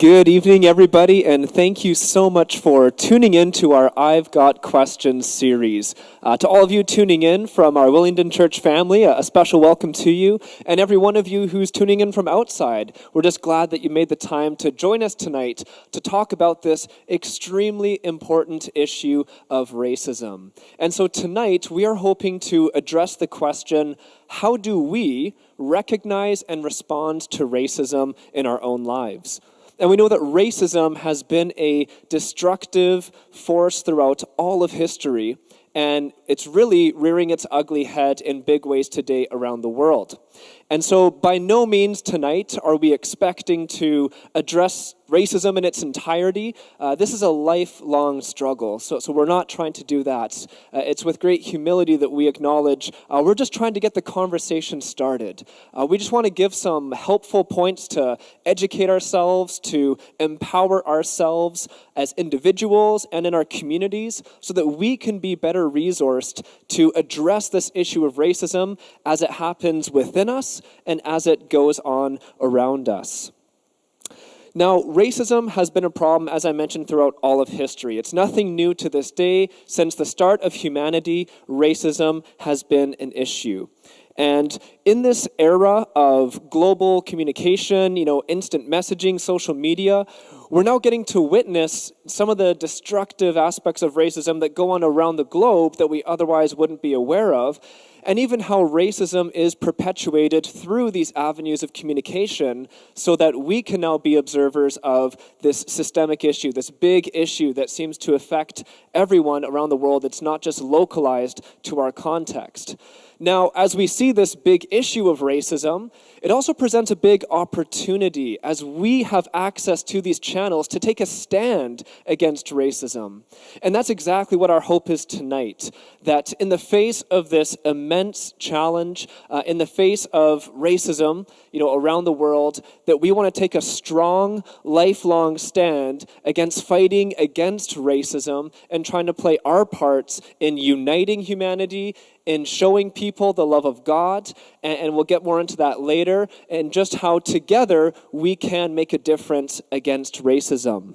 Good evening, everybody, and thank you so much for tuning in to our I've Got Questions series. To all of you tuning in from our Willingdon Church family, a special welcome to you, and every one of you who's tuning in from outside. We're just glad that you made the time to join us tonight to talk about this extremely important issue of racism. And so tonight, we are hoping to address the question, how do we recognize and respond to racism in our own lives? And we know that racism has been a destructive force throughout all of history, and it's really rearing its ugly head in big ways today around the world. And so by no means tonight are we expecting to address racism in its entirety. This is a lifelong struggle, so we're not trying to do that. It's with great humility that we acknowledge we're just trying to get the conversation started. We just want to give some helpful points to educate ourselves, to empower ourselves as individuals and in our communities so that we can be better resourced to address this issue of racism as it happens within us and as it goes on around us. Now, racism has been a problem, as I mentioned, throughout all of history. It's nothing new to this day. Since the start of humanity, racism has been an issue. And in this era of global communication, instant messaging, social media, we're now getting to witness some of the destructive aspects of racism that go on around the globe that we otherwise wouldn't be aware of. And even how racism is perpetuated through these avenues of communication so that we can now be observers of this systemic issue, this big issue that seems to affect everyone around the world. It's not just localized to our context. Now, as we see this big issue of racism, it also presents a big opportunity as we have access to these channels to take a stand against racism. And that's exactly what our hope is tonight, that in the face of this immense challenge, in the face of racism, around the world, that we want to take a strong, lifelong stand against fighting against racism and trying to play our parts in uniting humanity, in showing people the love of God, and we'll get more into that later, and just how together we can make a difference against racism.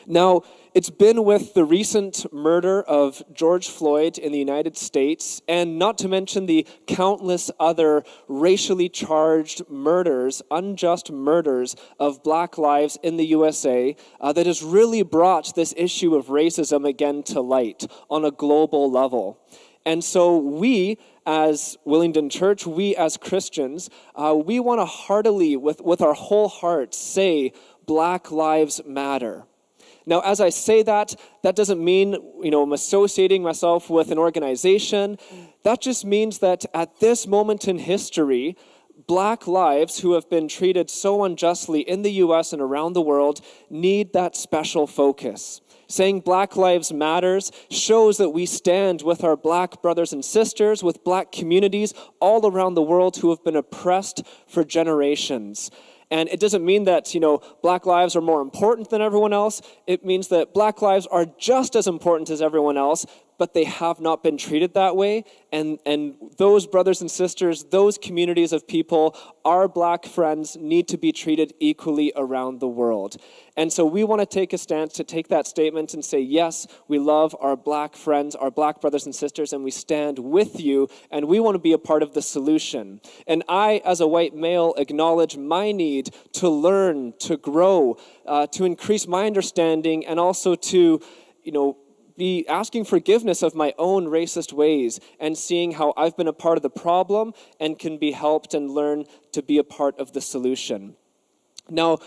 Now, it's been with the recent murder of George Floyd in the United States, and not to mention the countless other racially charged murders, unjust murders of black lives in the USA, that has really brought this issue of racism again to light on a global level. And so we, as Willingdon Church, we as Christians, we want to heartily, with our whole hearts, say, Black Lives Matter. Now, as I say that doesn't mean, I'm associating myself with an organization. That just means that at this moment in history, Black lives who have been treated so unjustly in the U.S. and around the world need that special focus. Saying Black Lives Matters shows that we stand with our Black brothers and sisters, with Black communities all around the world who have been oppressed for generations. And it doesn't mean that, Black lives are more important than everyone else. It means that Black lives are just as important as everyone else, but they have not been treated that way. And those brothers and sisters, those communities of people, our Black friends need to be treated equally around the world. And so we want to take a stance to take that statement and say, yes, we love our Black friends, our Black brothers and sisters, and we stand with you, and we want to be a part of the solution. And I, as a white male, acknowledge my need to learn, to grow, to increase my understanding, and also to, be asking forgiveness of my own racist ways and seeing how I've been a part of the problem and can be helped and learn to be a part of the solution. Now,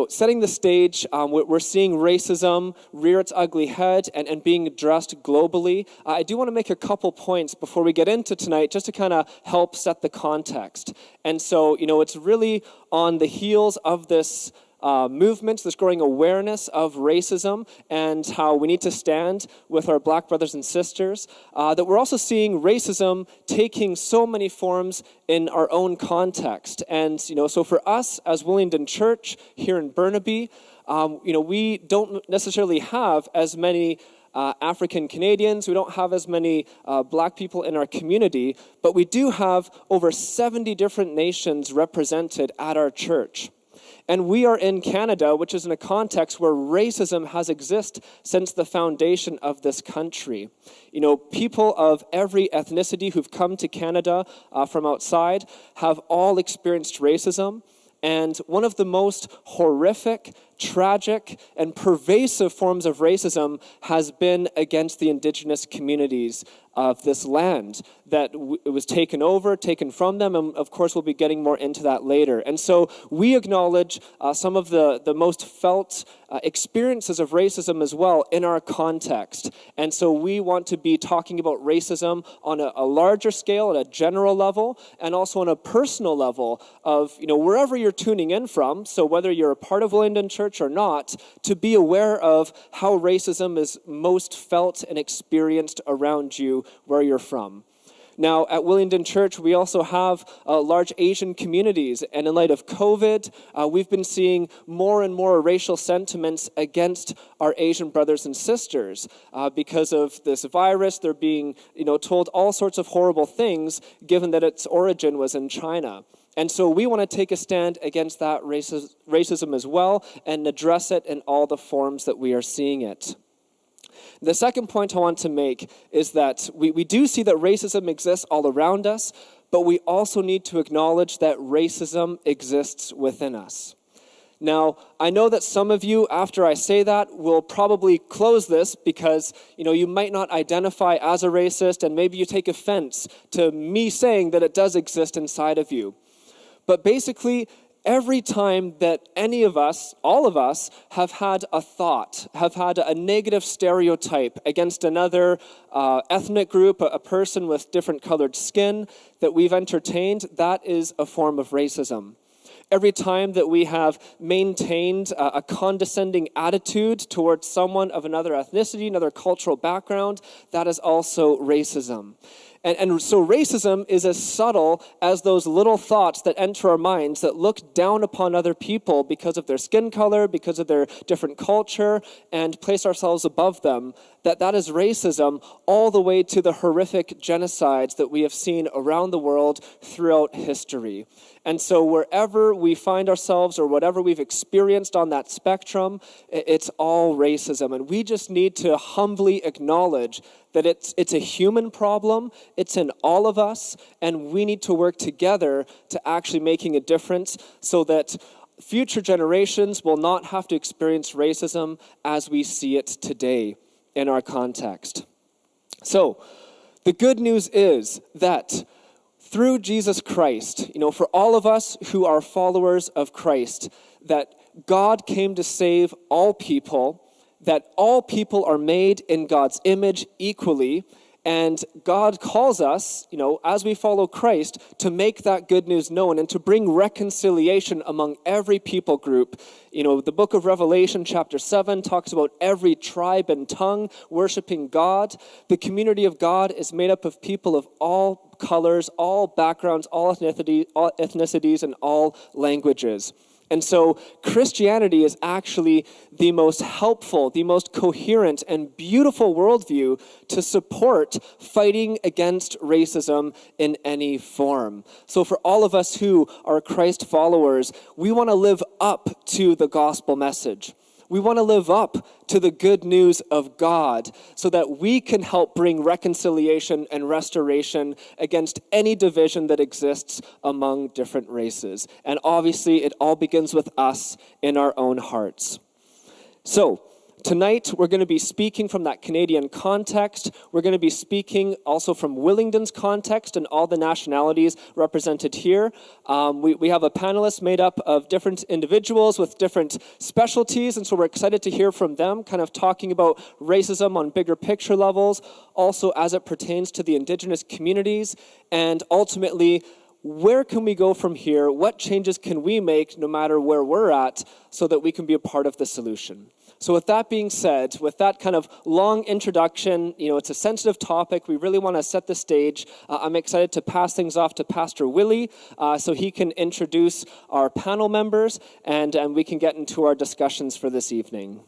setting the stage, we're seeing racism rear its ugly head and being addressed globally. I do want to make a couple points before we get into tonight, just to kind of help set the context. And so, it's really on the heels of this movement, this growing awareness of racism and how we need to stand with our Black brothers and sisters, that we're also seeing racism taking so many forms in our own context. And, so for us as Willingdon Church here in Burnaby, we don't necessarily have as many African Canadians, we don't have as many Black people in our community, but we do have over 70 different nations represented at our church. And we are in Canada, which is in a context where racism has existed since the foundation of this country. You know, people of every ethnicity who've come to Canada from outside have all experienced racism. And one of the most horrific, tragic, and pervasive forms of racism has been against the Indigenous communities of this land, that it was taken over, taken from them, and of course we'll be getting more into that later. And so we acknowledge some of the most felt experiences of racism as well in our context. And so we want to be talking about racism on a larger scale, at a general level, and also on a personal level of, you know, wherever you're tuning in from, so whether you're a part of Willingdon Church or not, to be aware of how racism is most felt and experienced around you where you're from. Now, at Willingdon Church, we also have large Asian communities, and in light of COVID, we've been seeing more and more racial sentiments against our Asian brothers and sisters. Because of this virus, they're being, told all sorts of horrible things, given that its origin was in China. And so we want to take a stand against that racism as well, and address it in all the forms that we are seeing it. The second point I want to make is that we do see that racism exists all around us, but we also need to acknowledge that racism exists within us. Now, I know that some of you, after I say that, will probably close this because, you might not identify as a racist, and maybe you take offense to me saying that it does exist inside of you. But basically, every time that any of us, all of us, have had a thought, have had a negative stereotype against another ethnic group, a person with different colored skin that we've entertained, that is a form of racism. Every time that we have maintained a condescending attitude towards someone of another ethnicity, another cultural background, that is also racism. And so racism is as subtle as those little thoughts that enter our minds that look down upon other people because of their skin color, because of their different culture, and place ourselves above them. That is racism, all the way to the horrific genocides that we have seen around the world throughout history. And so wherever we find ourselves or whatever we've experienced on that spectrum, it's all racism. And we just need to humbly acknowledge that it's a human problem, it's in all of us, and we need to work together to actually making a difference so that future generations will not have to experience racism as we see it today in our context. So, the good news is that through Jesus Christ, for all of us who are followers of Christ, that God came to save all people, that all people are made in God's image equally, and God calls us, as we follow Christ, to make that good news known and to bring reconciliation among every people group. The book of Revelation, chapter 7, talks about every tribe and tongue worshiping God. The community of God is made up of people of all colors, all backgrounds, all ethnicities, and all languages. And so Christianity is actually the most helpful, the most coherent and beautiful worldview to support fighting against racism in any form. So for all of us who are Christ followers, we want to live up to the gospel message. We want to live up to the good news of God so that we can help bring reconciliation and restoration against any division that exists among different races. And obviously, it all begins with us in our own hearts. So, tonight, we're going to be speaking from that Canadian context. We're going to be speaking also from Willingdon's context and all the nationalities represented here. We have a panelist made up of different individuals with different specialties, and so we're excited to hear from them, kind of talking about racism on bigger picture levels, also as it pertains to the Indigenous communities, and ultimately, where can we go from here? What changes can we make no matter where we're at so that we can be a part of the solution? So with that being said, with that kind of long introduction, it's a sensitive topic. We really want to set the stage. I'm excited to pass things off to Pastor Willy so he can introduce our panel members and we can get into our discussions for this evening.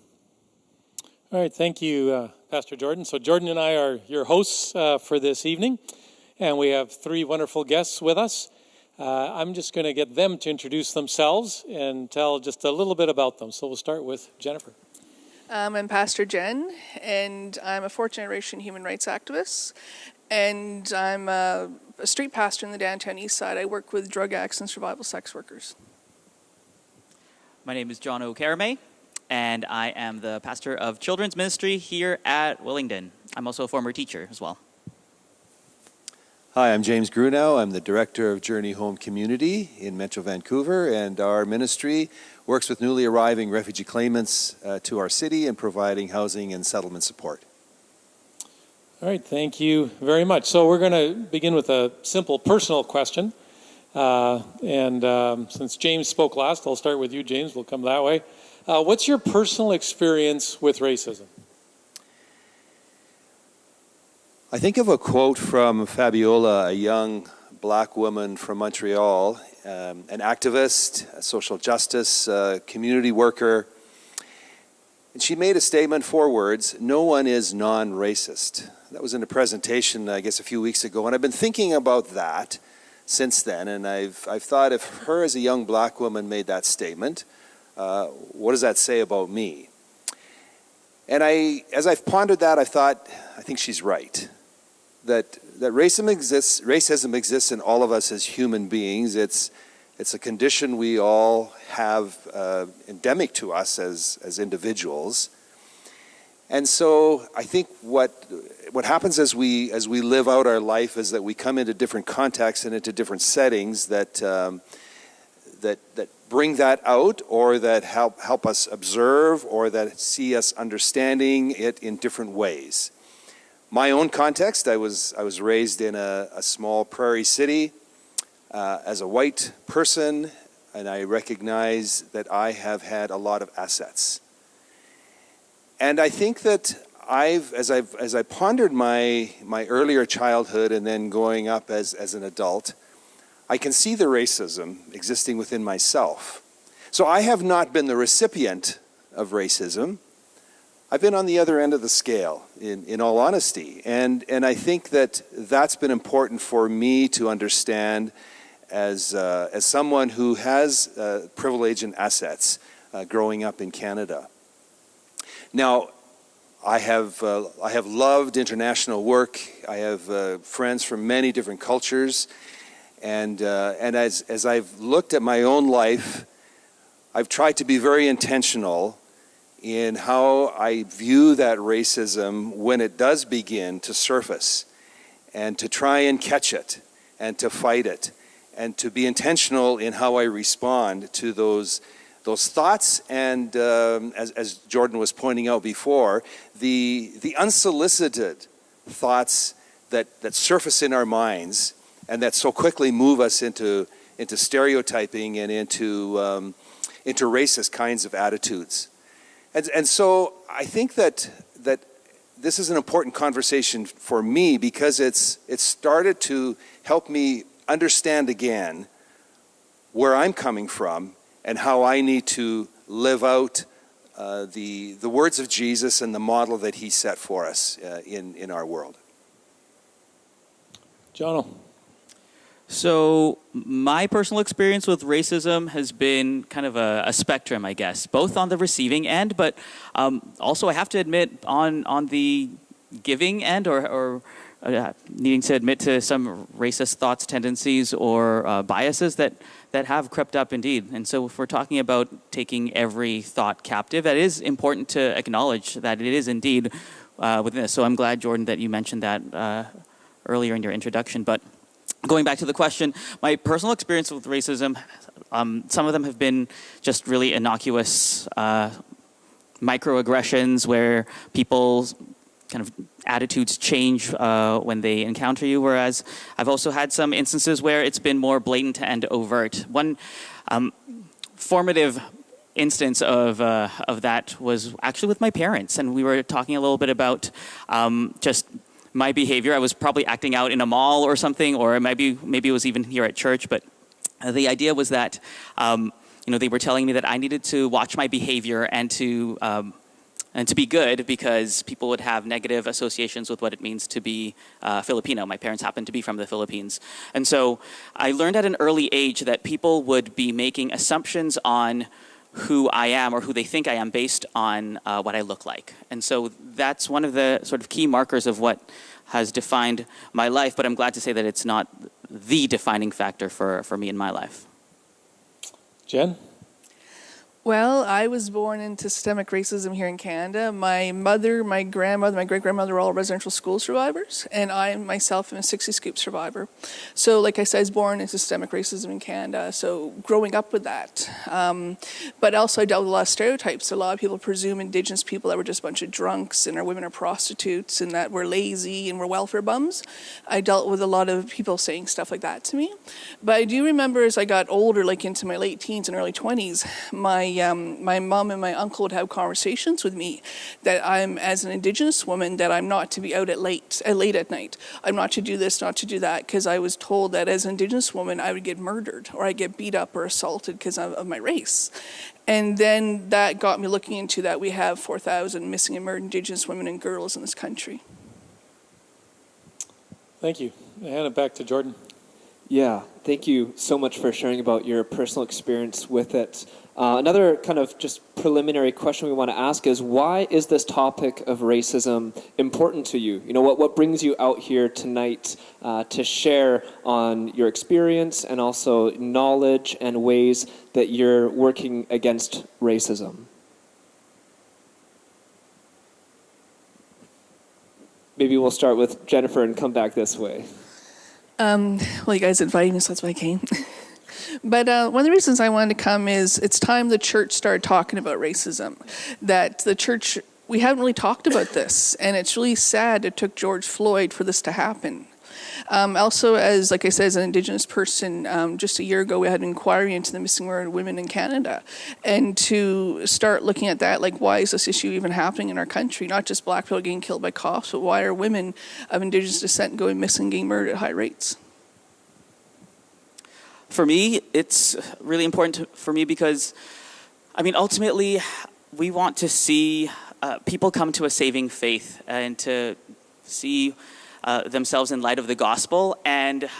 All right, thank you, Pastor Jordan. So Jordan and I are your hosts for this evening, and we have three wonderful guests with us. I'm just going to get them to introduce themselves and tell just a little bit about them. So we'll start with Jennifer. I'm Pastor Jen, and I'm a fourth-generation human rights activist, and I'm a street pastor in the downtown east side. I work with drug addicts and survival sex workers. My name is John O'Carame, and I am the pastor of children's ministry here at Willingdon. I'm also a former teacher as well. Hi, I'm James Grunow. I'm the director of Journey Home Community in Metro Vancouver, and our ministry works with newly arriving refugee claimants to our city and providing housing and settlement support. All right, thank you very much. So we're going to begin with a simple personal question. Since James spoke last, I'll start with you, James. We'll come that way. What's your personal experience with racism? I think of a quote from Fabiola, a young black woman from Montreal, an activist, a social justice community worker. And she made a statement, 4 words, "No one is non-racist." That was in a presentation, I guess, a few weeks ago. And I've been thinking about that since then. And I've thought, if her as a young black woman made that statement, what does that say about me? And as I've pondered that, I thought, I think she's right. That racism exists in all of us as human beings. It's a condition we all have endemic to us as individuals. And so I think what happens as we live out our life is that we come into different contexts and into different settings that bring that out, or that help us observe, or that see us understanding it in different ways. My own context, I was raised in a small prairie city as a white person, and I recognize that I have had a lot of assets. And I think that as I pondered my earlier childhood and then growing up as an adult, I can see the racism existing within myself. So I have not been the recipient of racism. I've been on the other end of the scale, in all honesty. And I think that's been important for me to understand as someone who has privilege and assets growing up in Canada. Now, I have loved international work. I have friends from many different cultures. And as I've looked at my own life, I've tried to be very intentional in how I view that racism when it does begin to surface, and to try and catch it, and to fight it, and to be intentional in how I respond to those thoughts, and as Jordan was pointing out before, the unsolicited thoughts that surface in our minds and that so quickly move us into stereotyping and into racist kinds of attitudes. And so I think that this is an important conversation for me, because it's started to help me understand again where I'm coming from and how I need to live out the words of Jesus and the model that he set for us in our world. Jono. So my personal experience with racism has been kind of a spectrum, I guess, both on the receiving end, but also I have to admit on the giving end, or needing to admit to some racist thoughts, tendencies, or biases that have crept up indeed. And so if we're talking about taking every thought captive, that is important to acknowledge that it is indeed within this. So I'm glad, Jordan, that you mentioned that earlier in your introduction. But going back to the question, my personal experience with racism, some of them have been just really innocuous microaggressions where people's kind of attitudes change when they encounter you, whereas I've also had some instances where it's been more blatant and overt. One formative instance of that was actually with my parents, and we were talking a little bit about just my behavior. I was probably acting out in a mall or something, or maybe it was even here at church, but the idea was that they were telling me that I needed to watch my behavior and to and to be good, because people would have negative associations with what it means to be Filipino. My parents happened to be from the Philippines. And so I learned at an early age that people would be making assumptions on who I am or who they think I am based on what I look like. And so that's one of the sort of key markers of what has defined my life, but I'm glad to say that it's not the defining factor for me in my life. Jen? Well, I was born into systemic racism here in Canada. My mother, my grandmother, my great-grandmother were all residential school survivors, and I myself am a 60 Scoop survivor. So like I said, I was born into systemic racism in Canada, so growing up with that. But also I dealt with a lot of stereotypes. A lot of people presume Indigenous people that we're just a bunch of drunks and our women are prostitutes and that we're lazy and we're welfare bums. I dealt with a lot of people saying stuff like that to me. But I do remember as I got older, like into my late teens and early 20s, my mom and my uncle would have conversations with me that I'm, as an Indigenous woman, that I'm not to be out late at night. I'm not to do this, not to do that, because I was told that as an Indigenous woman, I would get murdered or I'd get beat up or assaulted because of my race. And then that got me looking into that we have 4,000 missing and murdered Indigenous women and girls in this country. Thank you. I hand it back to Jordan. Yeah, thank you so much for sharing about your personal experience with it. Another kind of just preliminary question we want to ask is, why is this topic of racism important to you? You know, what brings you out here tonight to share on your experience and also knowledge and ways that you're working against racism? Maybe we'll start with Jennifer and come back this way. Well, you guys invited me, so that's why I came. But one of the reasons I wanted to come is it's time the church started talking about racism. That the church, we haven't really talked about this, and it's really sad it took George Floyd for this to happen. Also, as like I said, as an Indigenous person, just a year ago we had an inquiry into the missing women in Canada, and to start looking at that, like, why is this issue even happening in our country? Not just black people getting killed by cops, but why are women of Indigenous descent going missing, getting murdered at high rates? For me, it's really important for me because, I mean, ultimately, we want to see people come to a saving faith and to see themselves in light of the gospel. And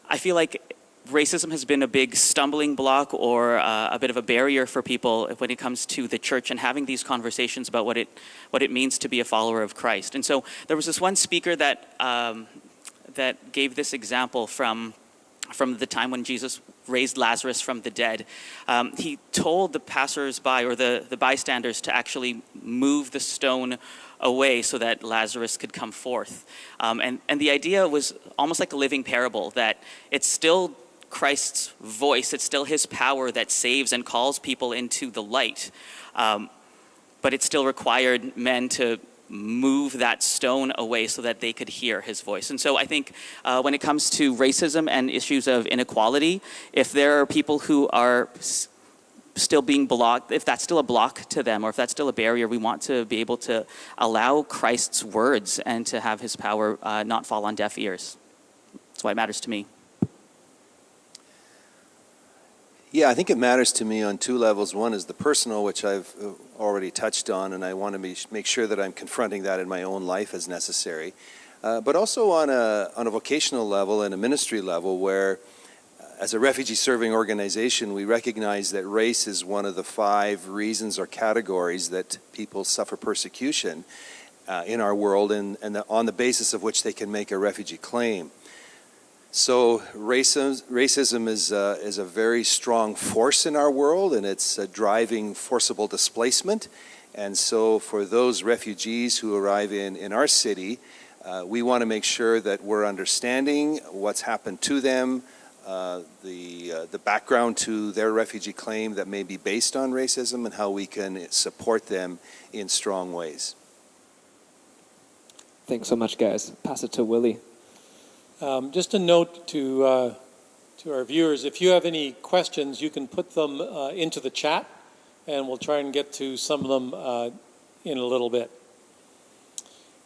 I feel like racism has been a big stumbling block or a bit of a barrier for people when it comes to the church and having these conversations about what it means to be a follower of Christ. And so there was this one speaker that that gave this example from the time when Jesus raised Lazarus from the dead. He told the passers-by or the bystanders to actually move the stone away so that Lazarus could come forth. And the idea was almost like a living parable, that it's still Christ's voice, it's still his power that saves and calls people into the light. But it still required men to move that stone away so that they could hear his voice. And so I think when it comes to racism and issues of inequality, if there are people who are still being blocked, if that's still a block to them or if that's still a barrier, we want to be able to allow Christ's words and to have his power not fall on deaf ears. That's why it matters to me. Yeah, I think it matters to me on two levels. One is the personal, which I've already touched on, and I want to make sure that I'm confronting that in my own life as necessary. But also on a vocational level and a ministry level, where as a refugee-serving organization, we recognize that race is one of the 5 reasons or categories that people suffer persecution in our world, and on the basis of which they can make a refugee claim. So racism is a very strong force in our world, and it's driving forcible displacement. And so for those refugees who arrive in our city, we want to make sure that we're understanding what's happened to them, the background to their refugee claim that may be based on racism, and how we can support them in strong ways. Thanks so much, guys. Pass it to Willy. Just a note to our viewers, if you have any questions, you can put them into the chat, and we'll try and get to some of them in a little bit.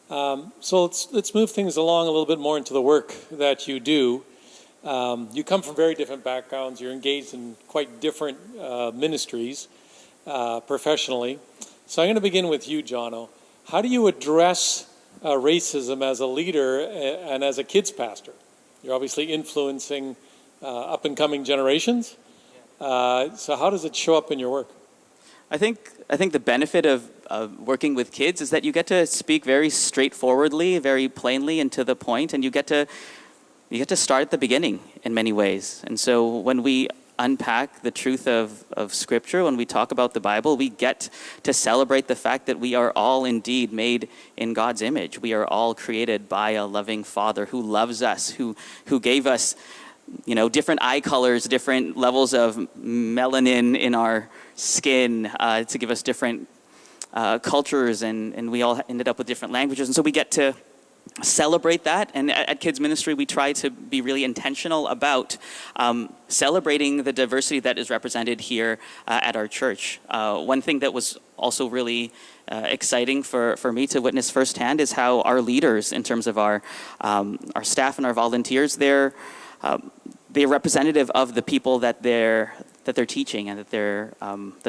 So let's move things along a little bit more into the work that you do. You come from very different backgrounds. You're engaged in quite different ministries professionally. So I'm going to begin with you, Jono. How do you address racism as a leader and as a kids pastor? You're obviously influencing up-and-coming generations. So how does it show up in your work? I think the benefit of working with kids is that you get to speak very straightforwardly, very plainly, and to the point, and you get to start at the beginning in many ways. And so when we unpack the truth of Scripture, when we talk about the Bible, we get to celebrate the fact that we are all indeed made in God's image. We are all created by a loving Father who loves us, who gave us, different eye colors, different levels of melanin in our skin to give us different cultures, and we all ended up with different languages. And so we get to celebrate that. And at Kids Ministry, we try to be really intentional about celebrating the diversity that is represented here at our church. One thing that was also really exciting for me to witness firsthand is how our leaders, in terms of our staff and our volunteers, they're representative of the people that they're teaching and that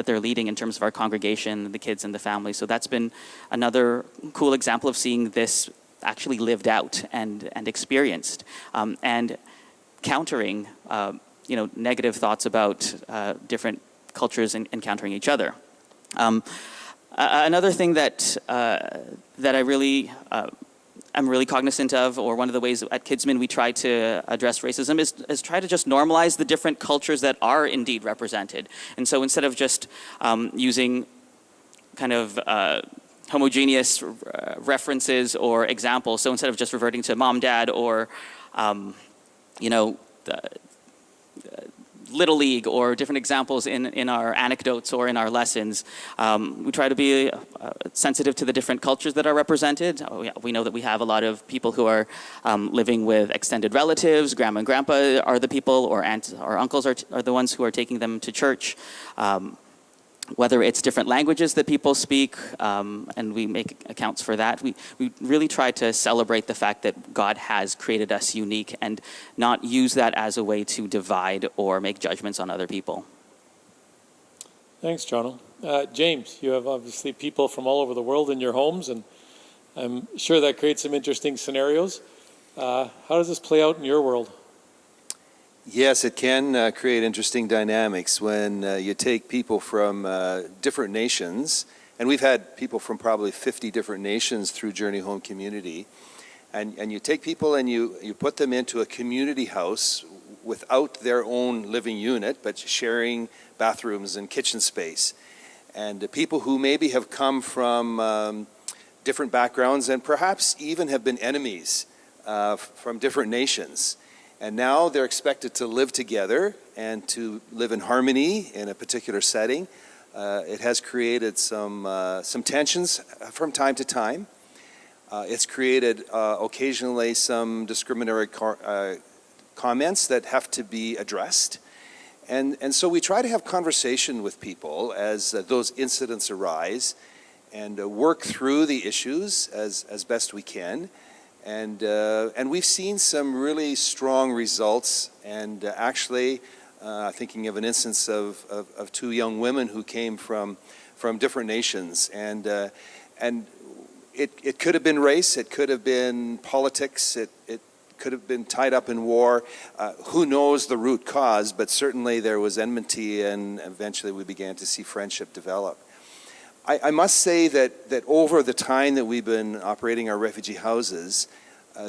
they're leading in terms of our congregation, the kids and the family. So that's been another cool example of seeing this actually lived out and experienced, and countering negative thoughts about different cultures encountering each other. Another thing that I really I'm really cognizant of, or one of the ways at Kidsmin we try to address racism is try to just normalize the different cultures that are indeed represented. And so instead of just using kind of homogeneous references or examples, so instead of just reverting to mom, dad, or Little League or different examples in our anecdotes or in our lessons, we try to be sensitive to the different cultures that are represented. We know that we have a lot of people who are living with extended relatives. Grandma and grandpa are the people, or aunts or uncles are the ones who are taking them to church. Whether it's different languages that people speak, and we make accounts for that. We really try to celebrate the fact that God has created us unique and not use that as a way to divide or make judgments on other people. Thanks, Jono. James, you have obviously people from all over the world in your homes, and I'm sure that creates some interesting scenarios. How does this play out in your world? Yes, it can create interesting dynamics when you take people from different nations, and we've had people from probably 50 different nations through Journey Home Community, and you take people and you put them into a community house without their own living unit, but sharing bathrooms and kitchen space. And people who maybe have come from different backgrounds and perhaps even have been enemies from different nations. And now they're expected to live together and to live in harmony in a particular setting. It has created some tensions from time to time. It's created occasionally some discriminatory comments that have to be addressed. And so we try to have conversation with people as those incidents arise and work through the issues as best we can. And we've seen some really strong results, and actually thinking of an instance of two young women who came from different nations, and it could have been race, it could have been politics, it could have been tied up in war. Who knows the root cause, but certainly there was enmity, and eventually we began to see friendship develop. I must say that over the time that we've been operating our refugee houses,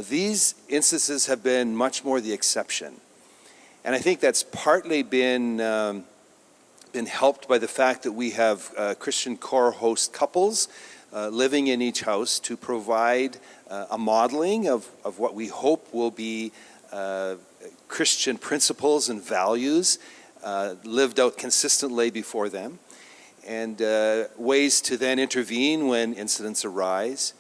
these instances have been much more the exception. And I think that's partly been helped by the fact that we have Christian core host couples living in each house to provide a modeling of what we hope will be Christian principles and values lived out consistently before them, and ways to then intervene when incidents arise.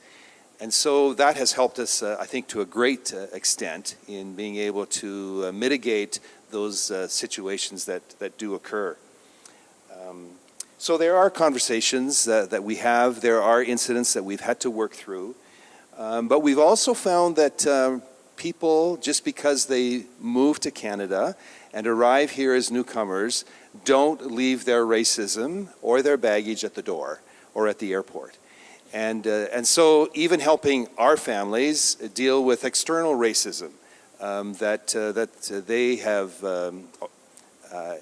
And so that has helped us, I think, to a great extent in being able to mitigate those situations that do occur. So there are conversations that we have, there are incidents that we've had to work through, but we've also found that people, just because they move to Canada and arrive here as newcomers, don't leave their racism or their baggage at the door. or at the airport. And so even helping our families deal with external racism that they have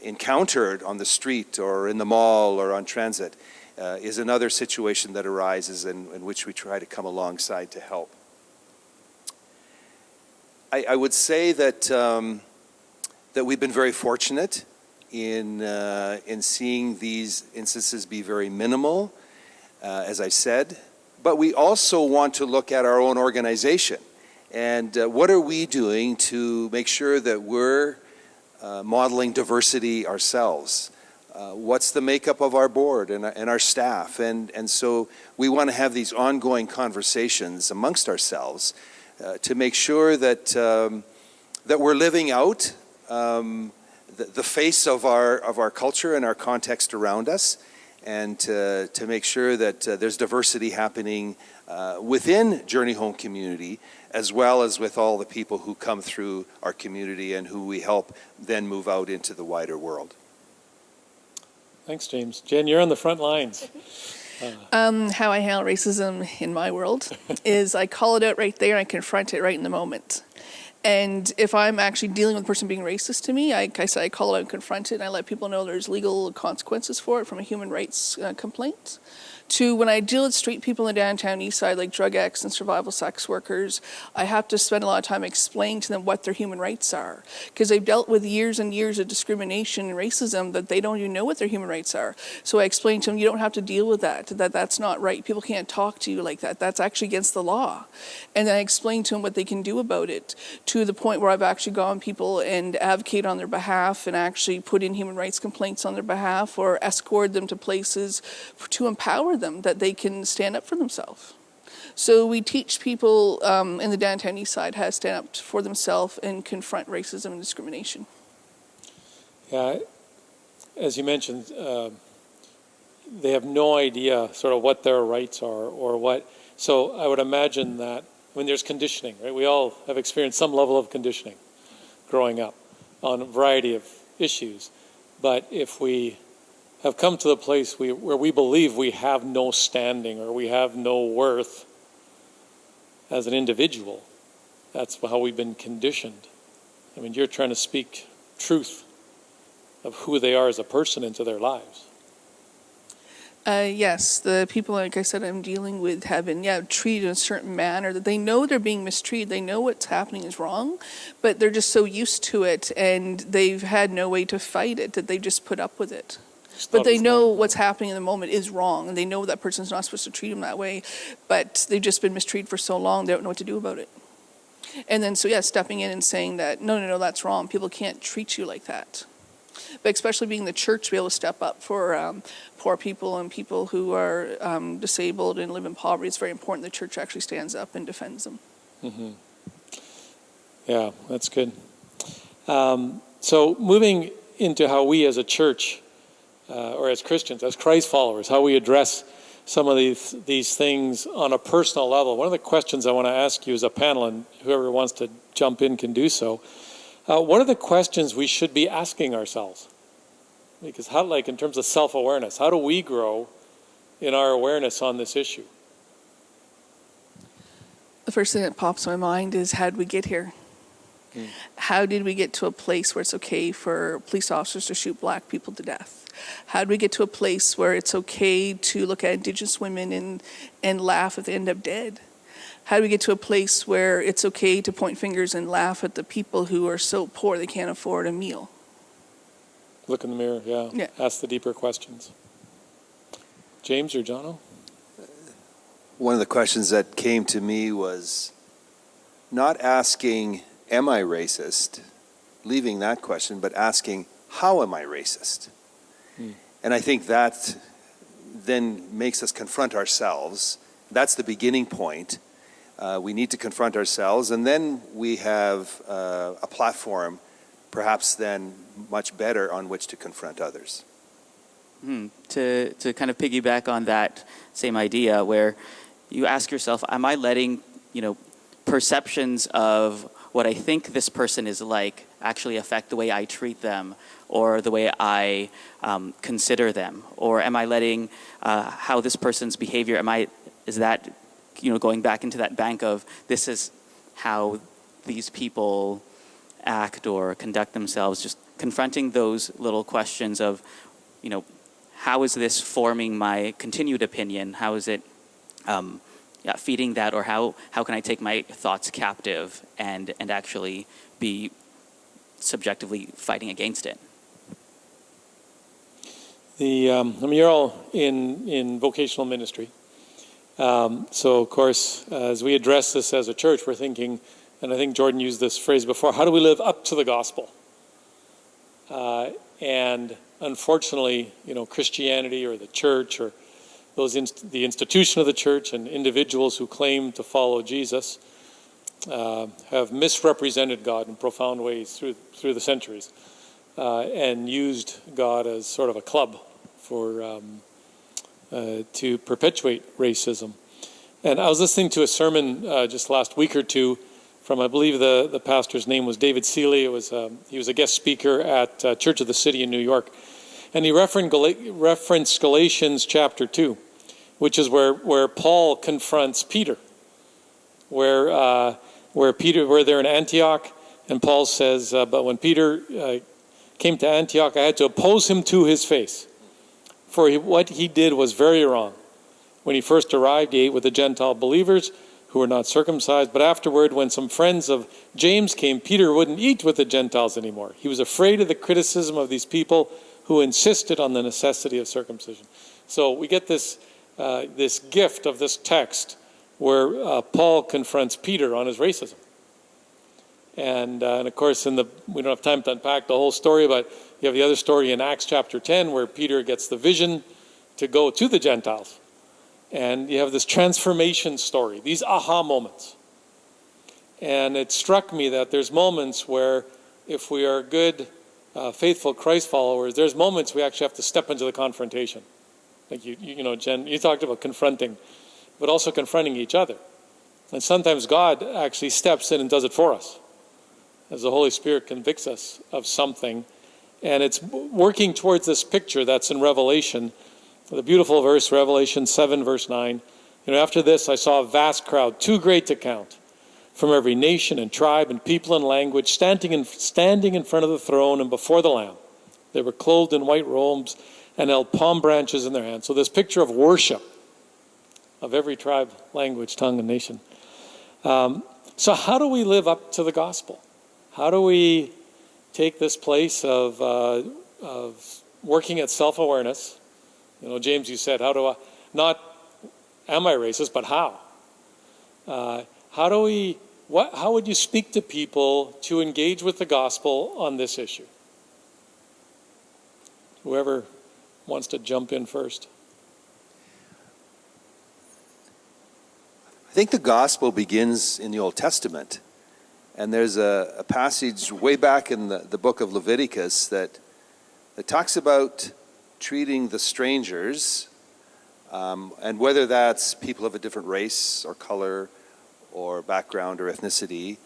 encountered on the street or in the mall or on transit is another situation that arises in which we try to come alongside to help. I would say that that we've been very fortunate in seeing these instances be very minimal, as I said, but we also want to look at our own organization and what are we doing to make sure that we're modeling diversity ourselves. What's the makeup of our board and our staff? And so we want to have these ongoing conversations amongst ourselves to make sure that that we're living out the face of our culture and our context around us, and to make sure that there's diversity happening within Journey Home community, as well as with all the people who come through our community and who we help then move out into the wider world. Thanks, James. Jen, you're on the front lines. How I handle racism in my world is I call it out right there and I confront it right in the moment. And if I'm actually dealing with a person being racist to me, I call it out and confront it, and I let people know there's legal consequences for it from a human rights complaint. To when I deal with street people in the downtown east side, like drug addicts and survival sex workers, I have to spend a lot of time explaining to them what their human rights are. Because they've dealt with years and years of discrimination and racism that they don't even know what their human rights are. So I explain to them, you don't have to deal with that's not right. People can't talk to you like that. That's actually against the law. And then I explain to them what they can do about it, to the point where I've actually gone people and advocate on their behalf and actually put in human rights complaints on their behalf or escort them to places to empower them that they can stand up for themselves. So we teach people in the downtown east side how to stand up for themselves and confront racism and discrimination. Yeah, as you mentioned, they have no idea sort of what their rights are or what. So I would imagine that when there's conditioning, right? We all have experienced some level of conditioning growing up on a variety of issues. But if we have come to the place where we believe we have no standing or we have no worth as an individual, that's how we've been conditioned. I mean, you're trying to speak truth of who they are as a person into their lives. Yes, the people, like I said, I'm dealing with have been treated in a certain manner that they know they're being mistreated. They know what's happening is wrong, but they're just so used to it and they've had no way to fight it that they just put up with it. But they know what's happening in the moment is wrong, and they know that person's not supposed to treat them that way, but they've just been mistreated for so long, they don't know what to do about it. And then, stepping in and saying that, no, that's wrong. People can't treat you like that. But especially being the church, to be able to step up for poor people and people who are disabled and live in poverty, it's very important the church actually stands up and defends them. Mm-hmm. Yeah, that's good. So moving into how we as a church, or as Christians, as Christ followers, how we address some of these things on a personal level. One of the questions I want to ask you as a panel, and whoever wants to jump in can do so, what are the questions we should be asking ourselves? Because in terms of self-awareness, how do we grow in our awareness on this issue? The first thing that pops in my mind is, how did we get here? How did we get to a place where it's okay for police officers to shoot black people to death? How did we get to a place where it's okay to look at Indigenous women and laugh if they end up dead? How do we get to a place where it's okay to point fingers and laugh at the people who are so poor they can't afford a meal? Look in the mirror, yeah. Ask the deeper questions. James or Jono? One of the questions that came to me was not asking, am I racist? Leaving that question, but asking, how am I racist? And I think that then makes us confront ourselves. That's the beginning point. We need to confront ourselves, and then we have a platform, perhaps then much better, on which to confront others. To kind of piggyback on that same idea, where you ask yourself, am I letting perceptions of what I think this person is like actually affect the way I treat them or the way I consider them? Or am I letting how this person's behavior, is that, going back into that bank of this is how these people act or conduct themselves, just confronting those little questions of, how is this forming my continued opinion? How is it feeding that, or how can I take my thoughts captive and actually be subjectively fighting against it? You're all in vocational ministry. So, of course, as we address this as a church, we're thinking, and I think Jordan used this phrase before, how do we live up to the gospel? And unfortunately, Christianity or the church or the institution of the church and individuals who claim to follow Jesus have misrepresented God in profound ways through the centuries and used God as sort of a club for to perpetuate racism. And I was listening to a sermon just last week or two from, I believe the pastor's name was David Seeley. He was a guest speaker at Church of the City in New York. And he referenced Galatians chapter 2, which is where Paul confronts Peter, where they're in Antioch, and Paul says, but when Peter came to Antioch, I had to oppose him to his face, for what he did was very wrong. When he first arrived, he ate with the Gentile believers who were not circumcised, but afterward, when some friends of James came, Peter wouldn't eat with the Gentiles anymore. He was afraid of the criticism of these people who insisted on the necessity of circumcision. So we get this gift of this text where Paul confronts Peter on his racism. And of course, we don't have time to unpack the whole story, but you have the other story in Acts chapter 10 where Peter gets the vision to go to the Gentiles. And you have this transformation story, these aha moments. And it struck me that there's moments where if we are good, faithful Christ followers, there's moments we actually have to step into the confrontation. Like Jen, you talked about confronting, but also confronting each other. And sometimes God actually steps in and does it for us, as the Holy Spirit convicts us of something. And it's working towards this picture that's in Revelation, the beautiful verse, Revelation 7, verse 9. After this, I saw a vast crowd, too great to count, from every nation and tribe and people and language, standing in front of the throne and before the Lamb. They were clothed in white robes and held palm branches in their hands. So this picture of worship of every tribe, language, tongue, and nation. So how do we live up to the gospel? How do we take this place of working at self-awareness? James, you said, how do I, not am I racist, but how? How would you speak to people to engage with the gospel on this issue? Whoever wants to jump in first. I think the gospel begins in the Old Testament. And there's a passage way back in the book of Leviticus that talks about treating the strangers, and whether that's people of a different race or color or background or ethnicity,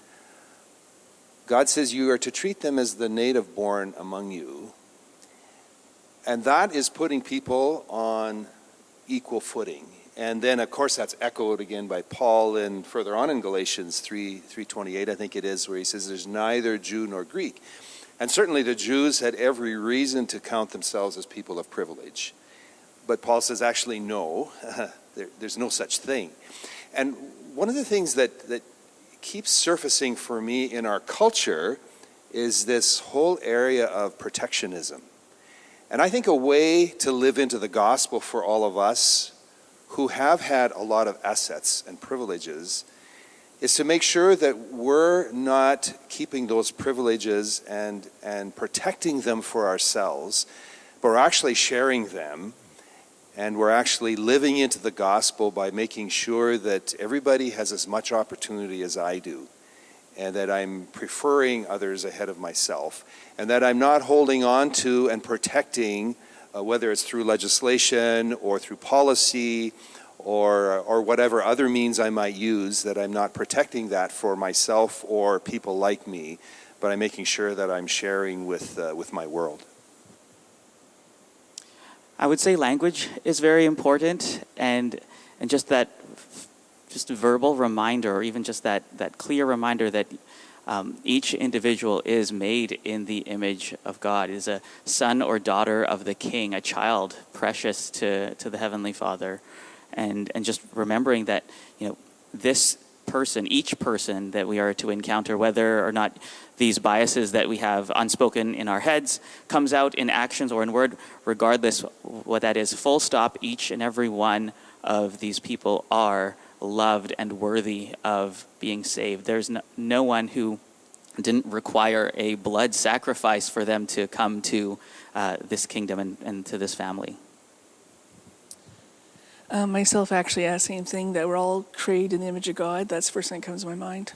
God says you are to treat them as the native born among you. And that is putting people on equal footing. And then, of course, that's echoed again by Paul and further on in Galatians 3:28, I think it is, where he says there's neither Jew nor Greek. And certainly the Jews had every reason to count themselves as people of privilege. But Paul says, actually, no, there's no such thing. And one of the things that keeps surfacing for me in our culture is this whole area of protectionism. And I think a way to live into the gospel for all of us who have had a lot of assets and privileges is to make sure that we're not keeping those privileges and protecting them for ourselves, but we're actually sharing them, and we're actually living into the gospel by making sure that everybody has as much opportunity as I do, and that I'm preferring others ahead of myself, and that I'm not holding on to and protecting, whether it's through legislation or through policy or whatever other means I might use, that I'm not protecting that for myself or people like me, but I'm making sure that I'm sharing with my world. I would say language is very important, and just that, just a verbal reminder, or even just that clear reminder that each individual is made in the image of God, is a son or daughter of the King, a child precious to the Heavenly Father, and just remembering that, this person, each person that we are to encounter, whether or not these biases that we have unspoken in our heads comes out in actions or in word, regardless what that is, full stop, each and every one of these people are loved and worthy of being saved. There's no one who didn't require a blood sacrifice for them to come to this kingdom and to this family. Myself actually asked the same thing, that we're all created in the image of God. That's the first thing that comes to my mind.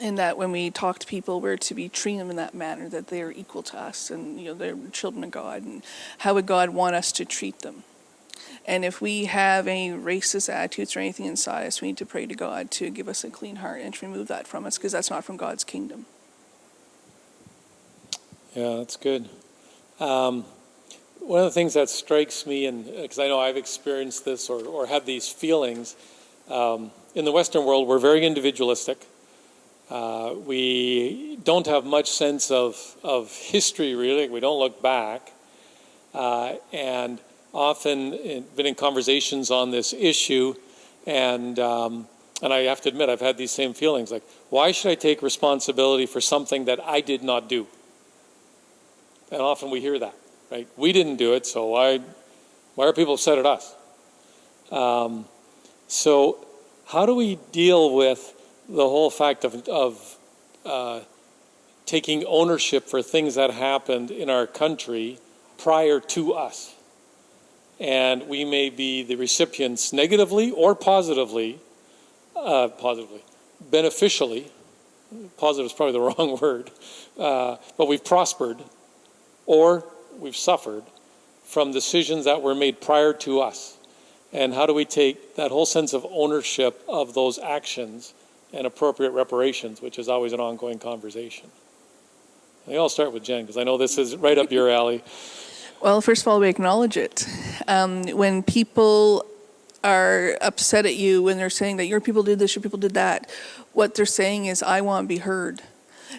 And that when we talk to people, we're to be treating them in that manner, that they are equal to us, and they're children of God, and how would God want us to treat them? And if we have any racist attitudes or anything inside us, we need to pray to God to give us a clean heart and to remove that from us, because that's not from God's kingdom. Yeah, that's good. One of the things that strikes me, and because I know I've experienced this or had these feelings, in the Western world, we're very individualistic. We don't have much sense of history, really. We don't look back. And often been in conversations on this issue, and I have to admit, I've had these same feelings. Like, why should I take responsibility for something that I did not do? And often we hear that, right? We didn't do it, so why are people upset at us? So how do we deal with the whole fact of taking ownership for things that happened in our country prior to us? And we may be the recipients negatively or positively, beneficially. Positive is probably the wrong word, but we've prospered or we've suffered from decisions that were made prior to us. And how do we take that whole sense of ownership of those actions and appropriate reparations, which is always an ongoing conversation? I think I'll start with Jen, because I know this is right up your alley. Well, first of all, we acknowledge it. When people are upset at you, when they're saying that your people did this, your people did that, what they're saying is, I want to be heard.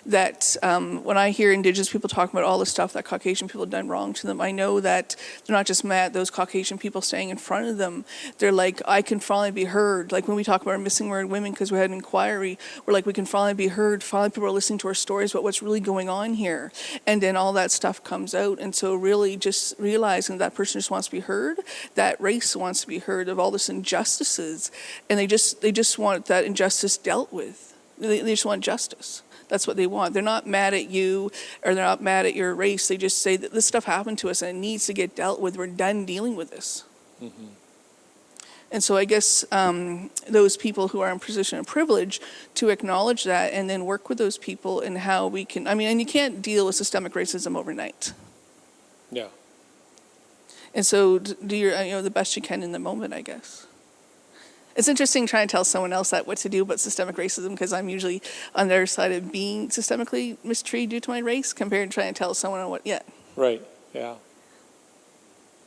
That when I hear Indigenous people talking about all the stuff that Caucasian people have done wrong to them, I know that they're not just mad at those Caucasian people staying in front of them. They're like, I can finally be heard. Like when we talk about our missing word women, because we had an inquiry, we're like, we can finally be heard. Finally, people are listening to our stories about what's really going on here. And then all that stuff comes out. And so really just realizing that person just wants to be heard, that race wants to be heard of all this injustices. And they just want that injustice dealt with. They just want justice. That's what they want. They're not mad at you, or they're not mad at your race. They just say that this stuff happened to us and it needs to get dealt with. We're done dealing with this. Mm-hmm. And so I guess those people who are in a position of privilege to acknowledge that and then work with those people and how we can, and you can't deal with systemic racism overnight. Yeah. And so do your, the best you can in the moment, I guess. It's interesting trying to tell someone else what to do about systemic racism, because I'm usually on their side of being systemically mistreated due to my race, compared to trying to tell someone on what yet. Right, yeah.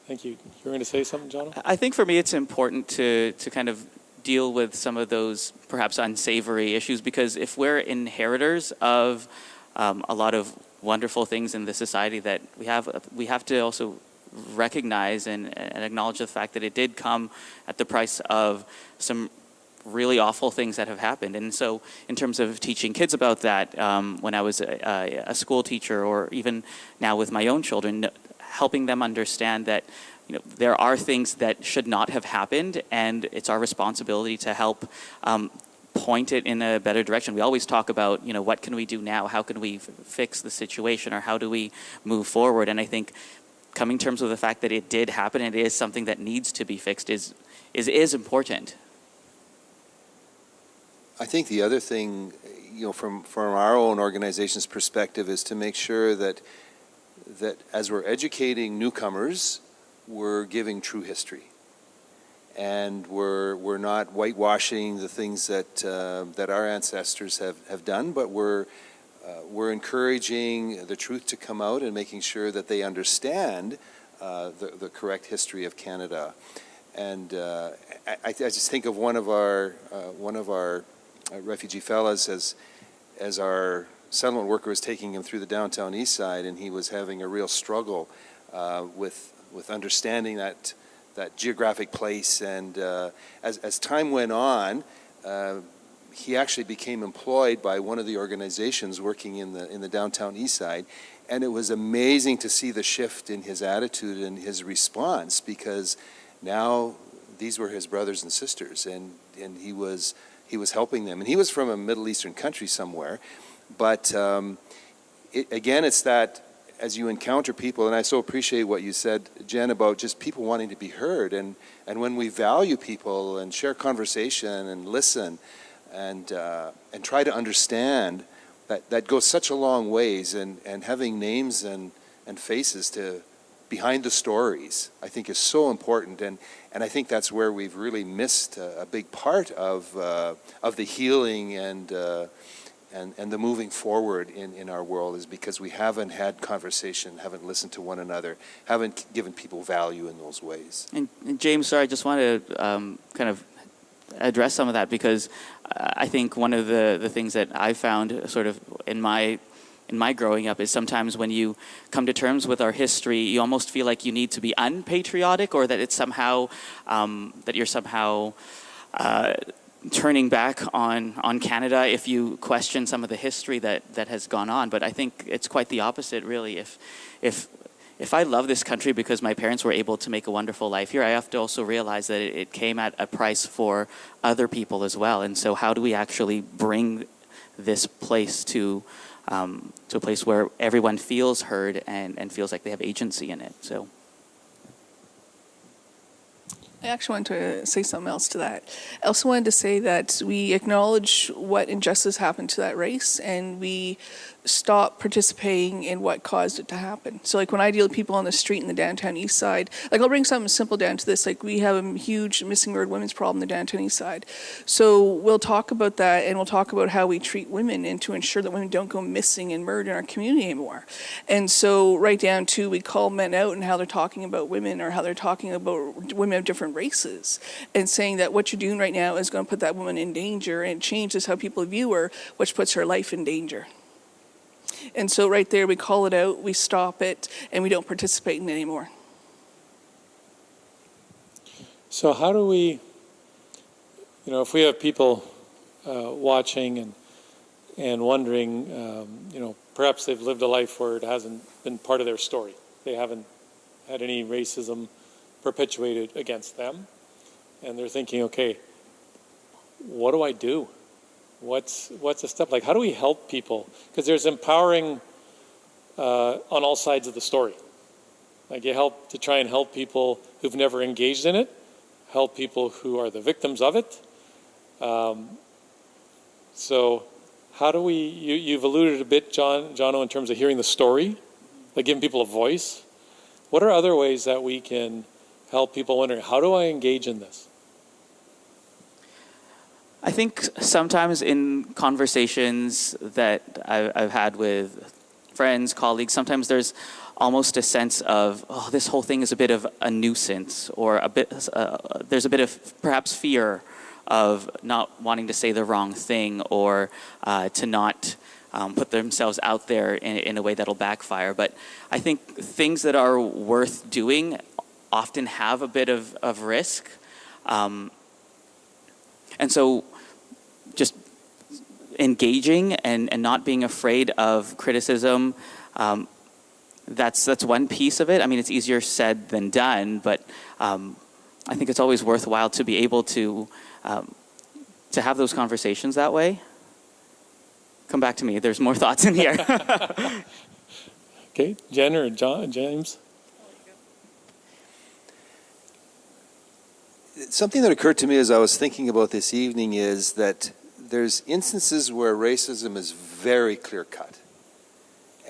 Thank you. You were going to say something, John? I think for me it's important to kind of deal with some of those perhaps unsavory issues, because if we're inheritors of a lot of wonderful things in the society that we have to also recognize and acknowledge the fact that it did come at the price of some really awful things that have happened. And so in terms of teaching kids about that, when I was a school teacher, or even now with my own children, helping them understand that there are things that should not have happened, and it's our responsibility to help point it in a better direction. We always talk about, what can we do now? How can we fix the situation, or how do we move forward? And I think coming to terms with the fact that it did happen and it is something that needs to be fixed is important. I think the other thing, from our own organization's perspective, is to make sure that as we're educating newcomers, we're giving true history. and we're not whitewashing the things that our ancestors have done, but we're encouraging the truth to come out and making sure that they understand the correct history of Canada. And I just think of one of our refugee fellas as our settlement worker was taking him through the downtown east side, and he was having a real struggle with understanding that geographic place. And as time went on, he actually became employed by one of the organizations working in the downtown east side, and it was amazing to see the shift in his attitude and his response, because now these were his brothers and sisters, and he was helping them. And he was from a Middle Eastern country somewhere, but it's that as you encounter people, and I so appreciate what you said, Jen, about just people wanting to be heard, and when we value people and share conversation and listen and try to understand, that goes such a long ways, and having names and faces behind the stories, I think, is so important, and I think that's where we've really missed a big part of the healing and the moving forward in our world, is because we haven't had conversation, haven't listened to one another, haven't given people value in those ways. And James, sorry, I just want to kind of address some of that, because I think one of the things that I found sort of in my growing up is sometimes when you come to terms with our history, you almost feel like you need to be unpatriotic, or that it's somehow that you're somehow turning back on Canada if you question some of the history that has gone on. But I think it's quite the opposite, really. If I love this country because my parents were able to make a wonderful life here, I have to also realize that it came at a price for other people as well. And so how do we actually bring this place to a place where everyone feels heard and feels like they have agency in it? So I actually wanted to say something else to that. I also wanted to say that we acknowledge what injustice happened to that race, and we stop participating in what caused it to happen. So like when I deal with people on the street in the downtown east side, like I'll bring something simple down to this, like we have a huge missing murdered women's problem in the downtown east side. So we'll talk about that, and we'll talk about how we treat women and to ensure that women don't go missing and murdered in our community anymore. And so right down to, we call men out and how they're talking about women, or how they're talking about women of different races, and saying that what you're doing right now is going to put that woman in danger, and it changes how people view her, which puts her life in danger. And so right there, we call it out, we stop it, and we don't participate in it anymore. So how do we, if we have people watching and wondering, perhaps they've lived a life where it hasn't been part of their story. They haven't had any racism perpetuated against them, and they're thinking, okay, what do I do? What's a step? Like, how do we help people? Because there's empowering on all sides of the story. Like, you help to try and help people who've never engaged in it, help people who are the victims of it. So how do we, you've alluded a bit, Jono, in terms of hearing the story, like giving people a voice. What are other ways that we can help people wondering, how do I engage in this? I think sometimes in conversations that I've had with friends, colleagues, sometimes there's almost a sense of, this whole thing is a bit of a nuisance, or there's a bit of perhaps fear of not wanting to say the wrong thing, or to not put themselves out there in a way that'll backfire. But I think things that are worth doing often have a bit of risk. And so just engaging and not being afraid of criticism, that's one piece of it. I mean, it's easier said than done, but I think it's always worthwhile to be able to have those conversations that way. Come back to me. There's more thoughts in here. Okay, Jen or James? Something that occurred to me as I was thinking about this evening is that there's instances where racism is very clear-cut.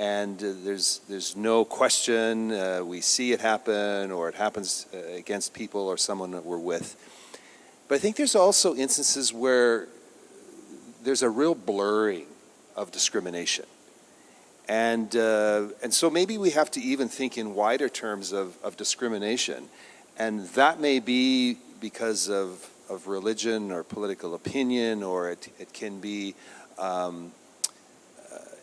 and there's no question. We see it happen, or it happens against people or someone that we're with. But I think there's also instances where there's a real blurring of discrimination. And so maybe we have to even think in wider terms of discrimination. And that may be because of religion or political opinion, or it can be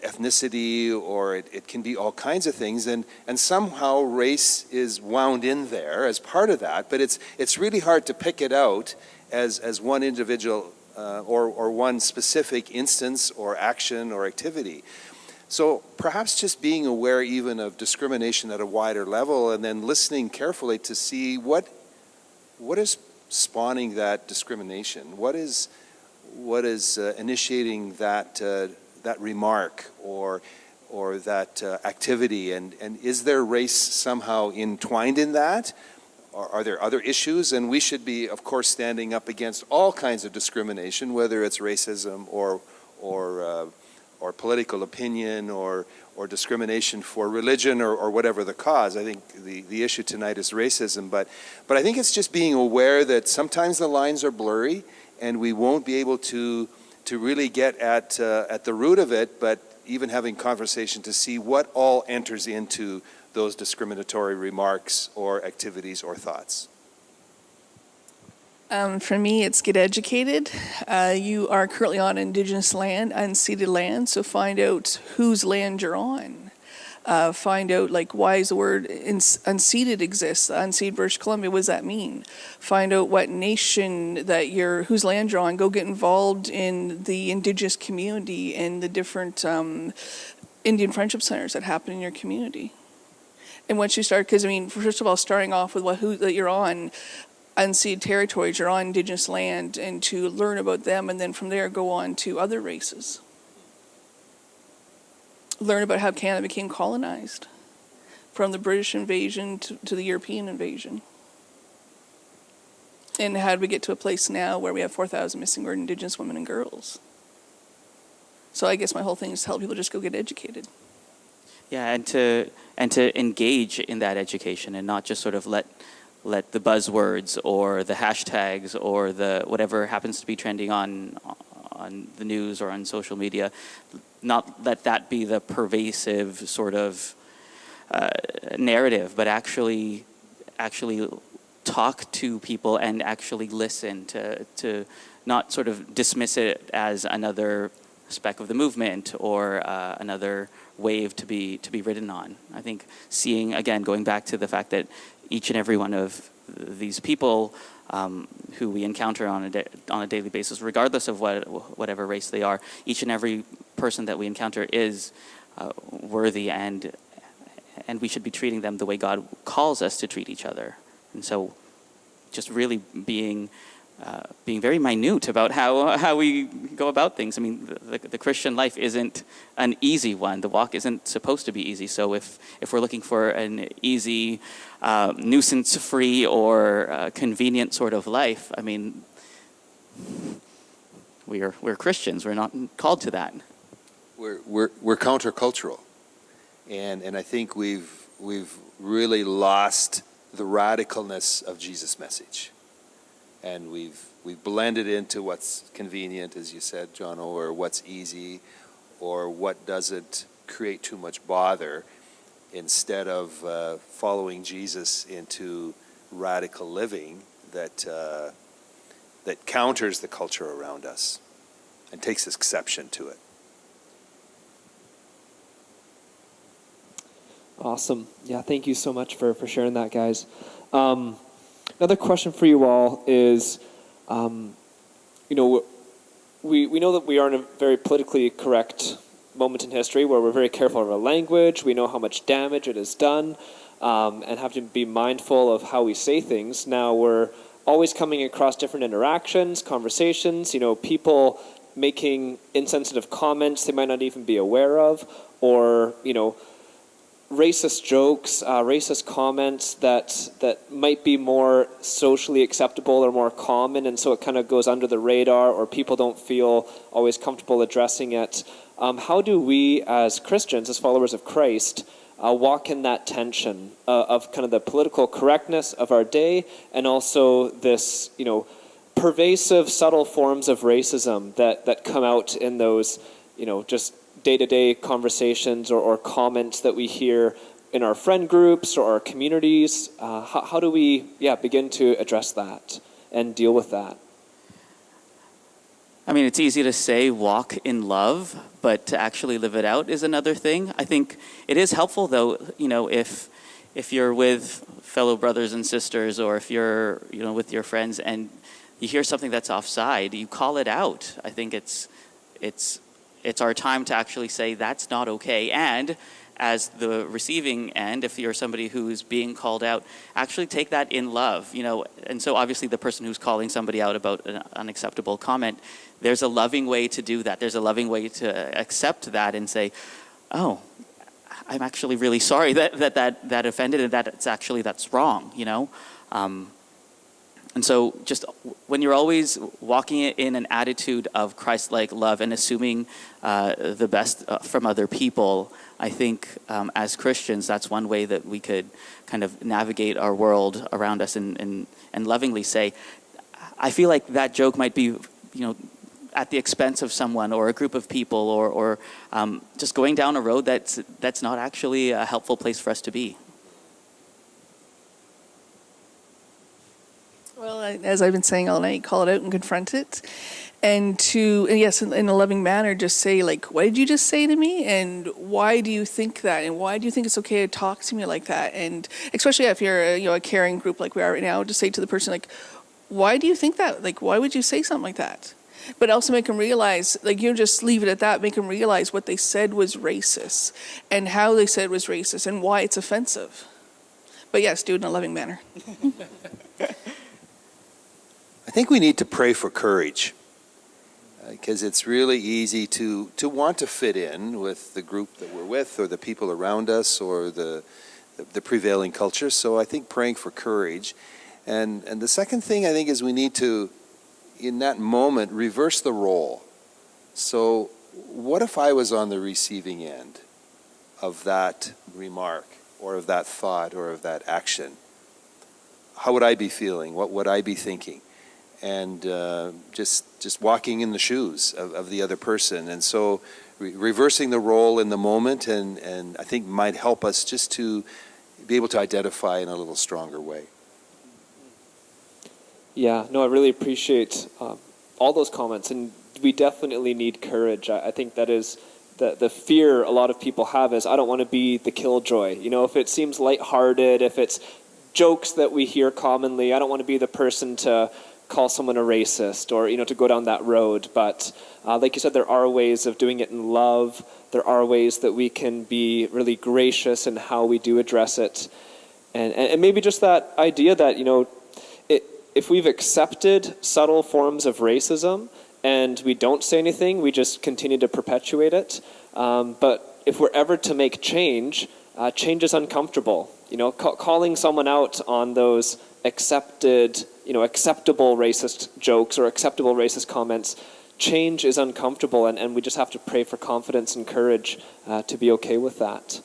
ethnicity, or it can be all kinds of things. And somehow race is wound in there as part of that. But it's really hard to pick it out as one individual or one specific instance or action or activity. So perhaps just being aware even of discrimination at a wider level, and then listening carefully to see what is spawning that discrimination, what is initiating that remark or that activity, and is there race somehow entwined in that? Or are there other issues? And we should be, of course, standing up against all kinds of discrimination, whether it's racism or political opinion or discrimination for religion or whatever the cause. I think the issue tonight is racism, but I think it's just being aware that sometimes the lines are blurry and we won't be able to really get at the root of it, but even having conversation to see what all enters into those discriminatory remarks or activities or thoughts. For me, it's get educated. You are currently on Indigenous land, unceded land, so find out whose land you're on. Find out, like, why is the word unceded exists, unceded British Columbia, what does that mean? Find out what nation whose land you're on. Go get involved in the Indigenous community and the different Indian friendship centers that happen in your community. And once you start, because I mean, first of all, starting off with who that you're on, unceded territories, you're on Indigenous land, and to learn about them, and then from there go on to other races. Learn about how Canada became colonized, from the British invasion to the European invasion. And how did we get to a place now where we have 4,000 missing Indigenous women and girls? So I guess my whole thing is to help people just go get educated. Yeah, and to engage in that education and not just sort of let the buzzwords or the hashtags or the whatever happens to be trending on the news or on social media, not let that be the pervasive sort of narrative, but actually talk to people and actually listen to not sort of dismiss it as another speck of the movement or another wave to be ridden on. I think seeing, again, going back to the fact that each and every one of these people who we encounter on a daily basis, regardless of whatever race they are, each and every person that we encounter is worthy, and we should be treating them the way God calls us to treat each other. And so just really being very minute about how we go about things. I mean, the Christian life isn't an easy one. The walk isn't supposed to be easy. So if we're looking for an easy, nuisance-free or convenient sort of life, I mean, we're Christians. We're not called to that. We're countercultural, and I think we've really lost the radicalness of Jesus' message. And we've blended into what's convenient, as you said, John, or what's easy, or what doesn't create too much bother, instead of following Jesus into radical living that counters the culture around us and takes exception to it. Awesome. Yeah, thank you so much for sharing that, guys. Another question for you all is, we know that we are in a very politically correct moment in history where we're very careful of our language. We know how much damage it has done, and have to be mindful of how we say things. Now we're always coming across different interactions, conversations, people making insensitive comments they might not even be aware of, or, racist jokes, racist comments that might be more socially acceptable or more common, and so it kind of goes under the radar, or people don't feel always comfortable addressing it. how do we as Christians, as followers of Christ, walk in that tension of kind of the political correctness of our day and also this, pervasive, subtle forms of racism that come out in those, just day-to-day conversations or comments that we hear in our friend groups or our communities? How do we, begin to address that and deal with that? I mean, it's easy to say walk in love, but to actually live it out is another thing. I think it is helpful, though, if you're with fellow brothers and sisters, or if you're, with your friends and you hear something that's offside, you call it out. I think it's our time to actually say that's not okay. And as the receiving end, if you're somebody who's being called out, actually take that in love, And so obviously the person who's calling somebody out about an unacceptable comment, there's a loving way to do that. There's a loving way to accept that and say, oh, I'm actually really sorry that offended, and that's wrong, And so just when you're always walking in an attitude of Christ-like love and assuming the best from other people, I think as Christians, that's one way that we could kind of navigate our world around us and lovingly say, I feel like that joke might be, at the expense of someone or a group of people or just going down a road that's not actually a helpful place for us to be. Well, as I've been saying all night, call it out and confront it. And yes, in a loving manner, just say, what did you just say to me? And why do you think that? And why do you think it's okay to talk to me like that? And especially if you're a caring group like we are right now, just say to the person, why do you think that? Why would you say something like that? But also make them realize, just leave it at that, make them realize what they said was racist and how they said it was racist and why it's offensive. But yes, do it in a loving manner. I think we need to pray for courage, because it's really easy to want to fit in with the group that we're with or the people around us or the prevailing culture. So I think praying for courage. And the second thing I think is we need to, in that moment, reverse the role. So what if I was on the receiving end of that remark or of that thought or of that action? How would I be feeling? What would I be thinking? And just walking in the shoes of the other person. And so reversing the role in the moment and I think might help us just to be able to identify in a little stronger way. Yeah, no, I really appreciate all those comments, and we definitely need courage. I think that is the fear a lot of people have is, I don't want to be the killjoy. If it seems lighthearted, if it's jokes that we hear commonly, I don't want to be the person to call someone a racist or, to go down that road. But like you said, there are ways of doing it in love. There are ways that we can be really gracious in how we do address it. And maybe just that idea that, if we've accepted subtle forms of racism and we don't say anything, we just continue to perpetuate it. But if we're ever to make change, change is uncomfortable. Calling someone out on those acceptable racist jokes or acceptable racist comments, change is uncomfortable, and we just have to pray for confidence and courage to be okay with that.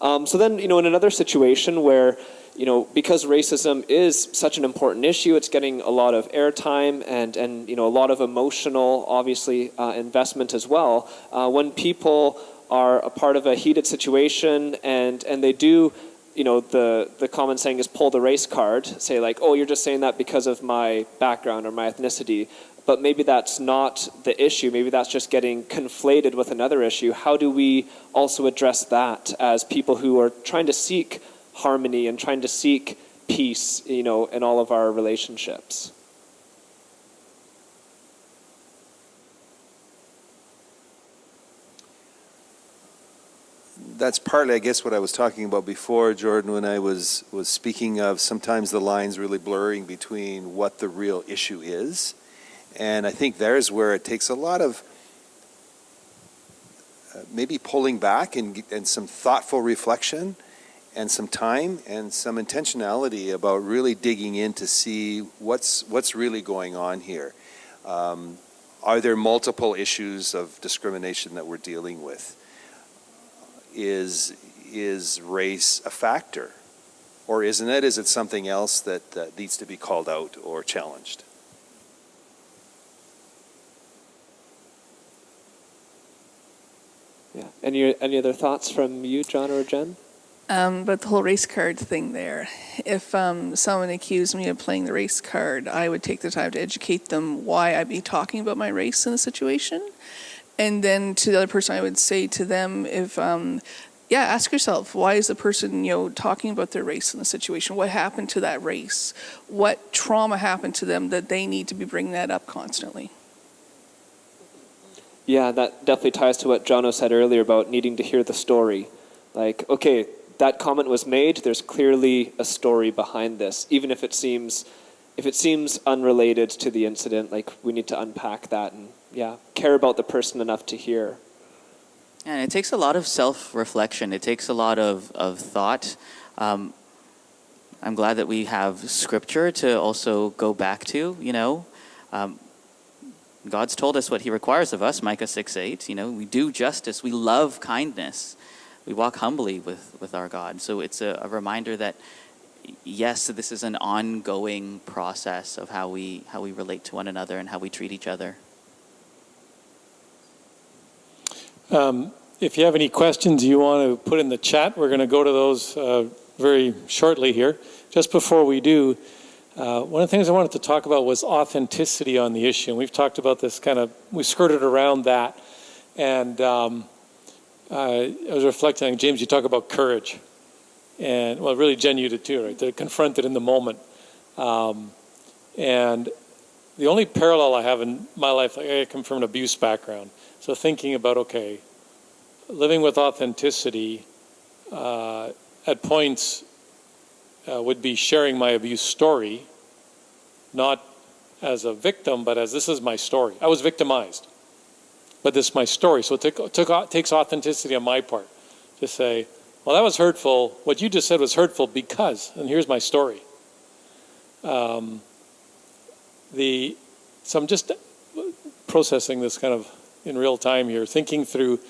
So then, in another situation where, because racism is such an important issue, it's getting a lot of airtime and a lot of emotional, obviously, investment as well. When people are a part of a heated situation and they do, the common saying is pull the race card, say oh, you're just saying that because of my background or my ethnicity. But maybe that's not the issue. Maybe that's just getting conflated with another issue. How do we also address that as people who are trying to seek harmony and trying to seek peace, in all of our relationships? That's partly, I guess, what I was talking about before, Jordan, when I was speaking of sometimes the lines really blurring between what the real issue is. And I think there's where it takes a lot of maybe pulling back and some thoughtful reflection and some time and some intentionality about really digging in to see what's really going on here. are there multiple issues of discrimination that we're dealing with? Is race a factor? Or isn't it? Is it something else that needs to be called out or challenged? Yeah. Any other thoughts from you, John or Jen? But the whole race card thing there, if someone accused me of playing the race card, I would take the time to educate them why I'd be talking about my race in a situation. And then to the other person, I would say to them, if, ask yourself, why is the person, talking about their race in the situation? What happened to that race? What trauma happened to them that they need to be bringing that up constantly? Yeah, that definitely ties to what Jono said earlier about needing to hear the story. Like, okay, that comment was made, there's clearly a story behind this. Even if it seems unrelated to the incident, like we need to unpack that and care about the person enough to hear. And it takes a lot of self-reflection. It takes a lot of thought. I'm glad that we have scripture to also go back to, God's told us what he requires of us, Micah 6:8. We do justice. We love kindness. We walk humbly with our God. So it's a reminder that, yes, this is an ongoing process of how we relate to one another and how we treat each other. If you have any questions you want to put in the chat, we're going to go to those very shortly here. Just before we do, one of the things I wanted to talk about was authenticity on the issue. And we've talked about this we skirted around that. And I was reflecting, James, you talk about courage. And, well, really, Jen, you did too, right? To confront it in the moment. And the only parallel I have in my life, I come from an abuse background. So thinking about, okay, living with authenticity at points would be sharing my abuse story, not as a victim, but as this is my story. I was victimized, but this is my story. So it takes authenticity on my part to say, well, that was hurtful. What you just said was hurtful because, and here's my story. So I'm just processing this kind of in real time here, thinking through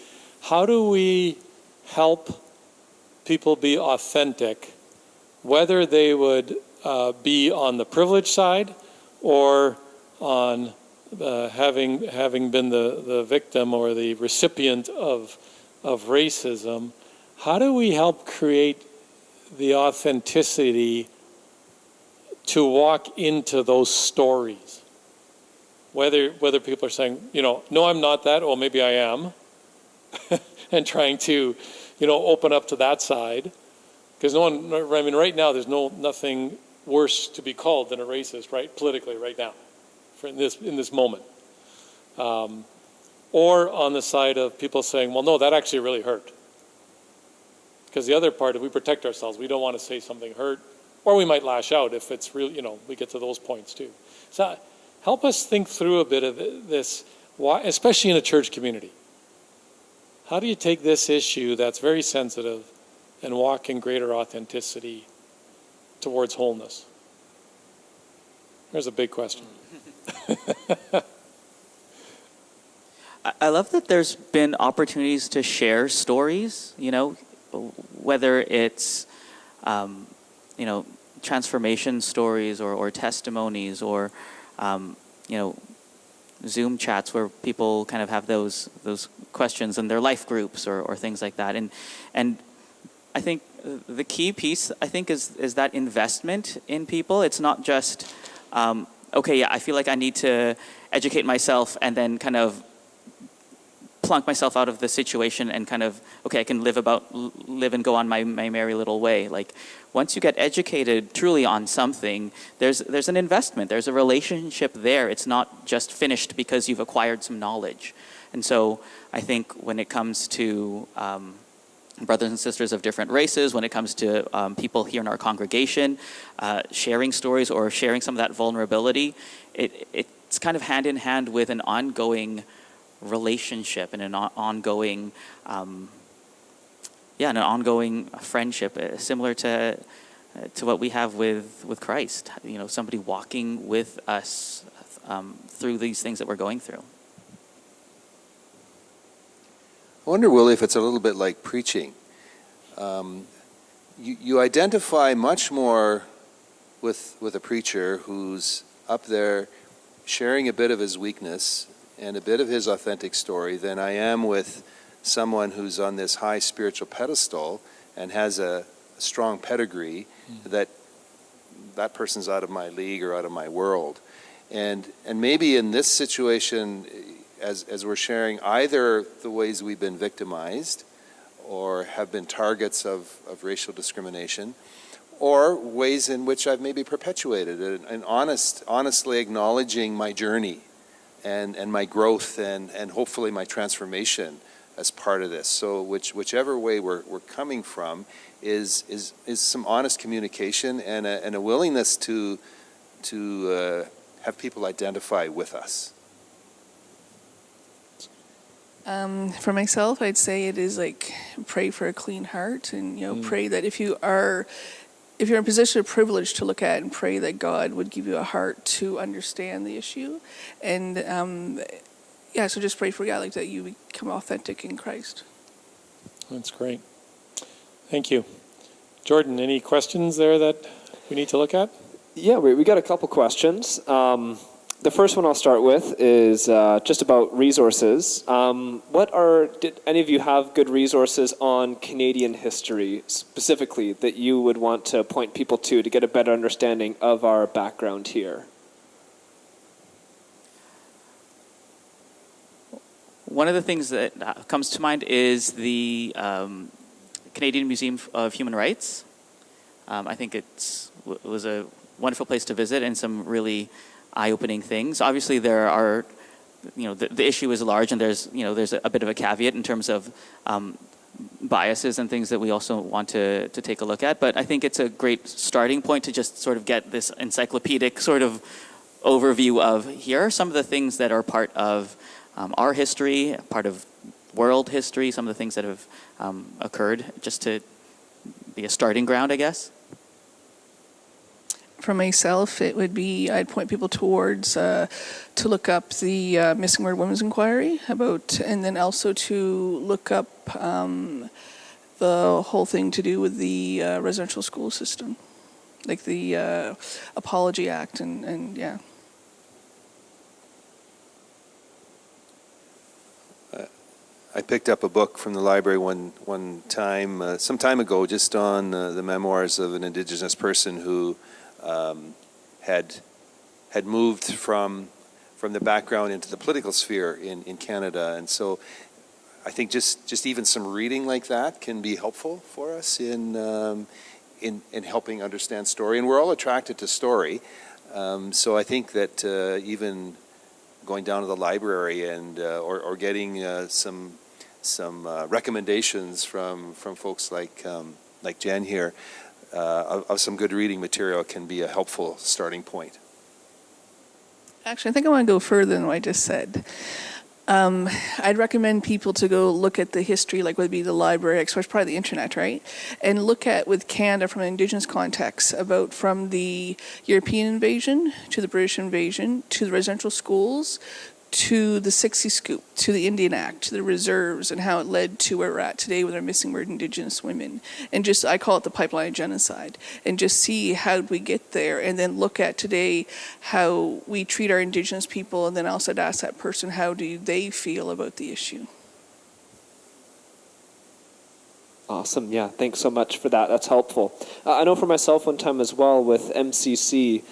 how do we help people be authentic, whether they would be on the privileged side or on having been the victim or the recipient of racism. How do we help create the authenticity to walk into those stories? Whether people are saying, no, I'm not that, or maybe I am, and trying to, open up to that side. Because right now there's nothing worse to be called than a racist, right? Politically, right now, in this moment. Or on the side of people saying, well, no, that actually really hurt. Because the other part, if we protect ourselves, we don't want to say something hurt, or we might lash out if it's real, we get to those points too. So help us think through a bit of this, especially in a church community. How do you take this issue that's very sensitive and walk in greater authenticity towards wholeness? There's a big question. I love that there's been opportunities to share stories, whether it's, transformation stories or testimonies or, Zoom chats where people kind of have those questions in their life groups or things like that. And I think the key piece, is that investment in people. It's not just, I feel like I need to educate myself and then kind of plunk myself out of the situation and kind of, I can live and go on my merry little way. Like, once you get educated truly on something, there's an investment, there's a relationship there. It's not just finished because you've acquired some knowledge. And so I think when it comes to brothers and sisters of different races, when it comes to people here in our congregation, sharing stories or sharing some of that vulnerability, it's kind of hand in hand with an ongoing relationship and an ongoing friendship, similar to what we have with Christ. Somebody walking with us through these things that we're going through. I wonder, Willie, if it's a little bit like preaching. You identify much more with a preacher who's up there sharing a bit of his weakness and a bit of his authentic story than I am with someone who's on this high spiritual pedestal and has a strong pedigree that person's out of my league or out of my world. And maybe in this situation, as we're sharing either the ways we've been victimized or have been targets of racial discrimination, or ways in which I've maybe perpetuated it, and honestly acknowledging my journey and my growth and hopefully my transformation as part of this. So whichever way we're coming from is some honest communication and a willingness to have people identify with us. For myself, I'd say it is like pray for a clean heart, and pray that if you're in a position of privilege to look at and pray that God would give you a heart to understand the issue, and so just pray for God like that you become authentic in Christ. That's great. Thank you. Jordan, any questions there that we need to look at? Yeah, we got a couple questions. The first one I'll start with is just about resources. Did any of you have good resources on Canadian history specifically that you would want to point people to get a better understanding of our background here? One of the things that comes to mind is the Canadian Museum of Human Rights. I think it was a wonderful place to visit and some really eye-opening things. Obviously, there are, the issue is large, and there's a bit of a caveat in terms of biases and things that we also want to take a look at. But I think it's a great starting point to just sort of get this encyclopedic sort of overview of here are some of the things that are part of our history, part of world history, some of the things that have occurred, just to be a starting ground, I guess. For myself, it would be, I'd point people towards to look up the Missing Word Women's Inquiry and then also to look up the whole thing to do with the residential school system, like the Apology Act and yeah. I picked up a book from the library one time, some time ago, just on the memoirs of an Indigenous person who had moved from the background into the political sphere in Canada. And so I think just even some reading like that can be helpful for us in helping understand story. And we're all attracted to story. So I think that even going down to the library and or getting some recommendations from folks like Jen here of some good reading material can be a helpful starting point. Actually, I think I want to go further than what I just said. I'd recommend people to go look at the history, like would be the library, especially probably the internet, right? And look at with Canada from an Indigenous context about from the European invasion to the British invasion to the residential schools to the 60 Scoop, to the Indian Act, to the reserves, and how it led to where we're at today with our missing word Indigenous women. And just, I call it the pipeline of genocide. And just see how we get there, and then look at today how we treat our Indigenous people, and then also ask that person, how do they feel about the issue? Awesome. Yeah, thanks so much for that. That's helpful. I know for myself one time as well with MCC,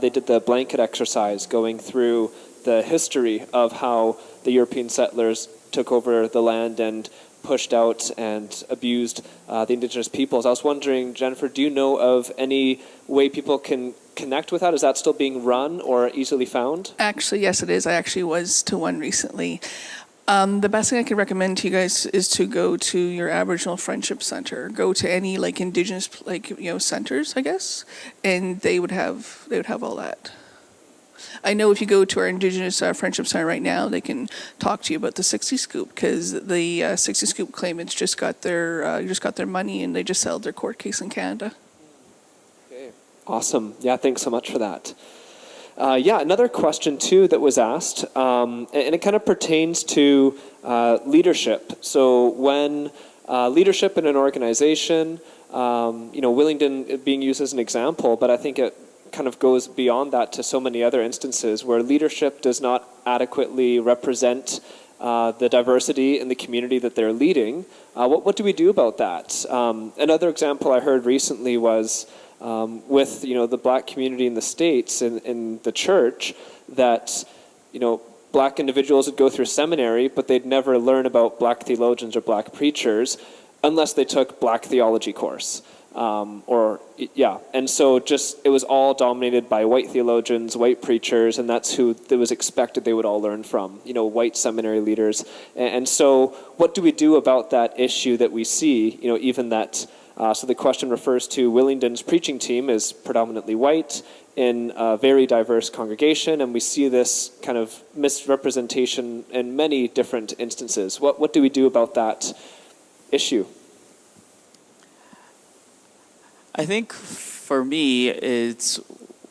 they did the blanket exercise going through the history of how the European settlers took over the land and pushed out and abused the Indigenous peoples. I was wondering, Jennifer, do you know of any way people can connect with that? Is that still being run or easily found? Actually, yes, it is. I actually was to one recently. The best thing I can recommend to you guys is to go to your Aboriginal Friendship Center. Go to any Indigenous centers, I guess, and they would have all that. I know if you go to our Indigenous Friendship Center right now, they can talk to you about the 60 Scoop, because the 60 Scoop claimants just got their money and they just settled their court case in Canada. Okay. Awesome. Yeah, thanks so much for that. Yeah, another question too that was asked, and it kind of pertains to leadership. So when leadership in an organization, Willingdon being used as an example, but I think it kind of goes beyond that to so many other instances where leadership does not adequately represent the diversity in the community that they're leading. What do we do about that? Another example I heard recently was with the black community in the States in the church, that black individuals would go through seminary, but they'd never learn about black theologians or black preachers unless they took black theology course. And so it was all dominated by white theologians, white preachers, and that's who it was expected they would all learn from, white seminary leaders. And so what do we do about that issue that we see, even that, so the question refers to Willingdon's preaching team is predominantly white in a very diverse congregation, and we see this kind of misrepresentation in many different instances. What do we do about that issue? I think for me, it's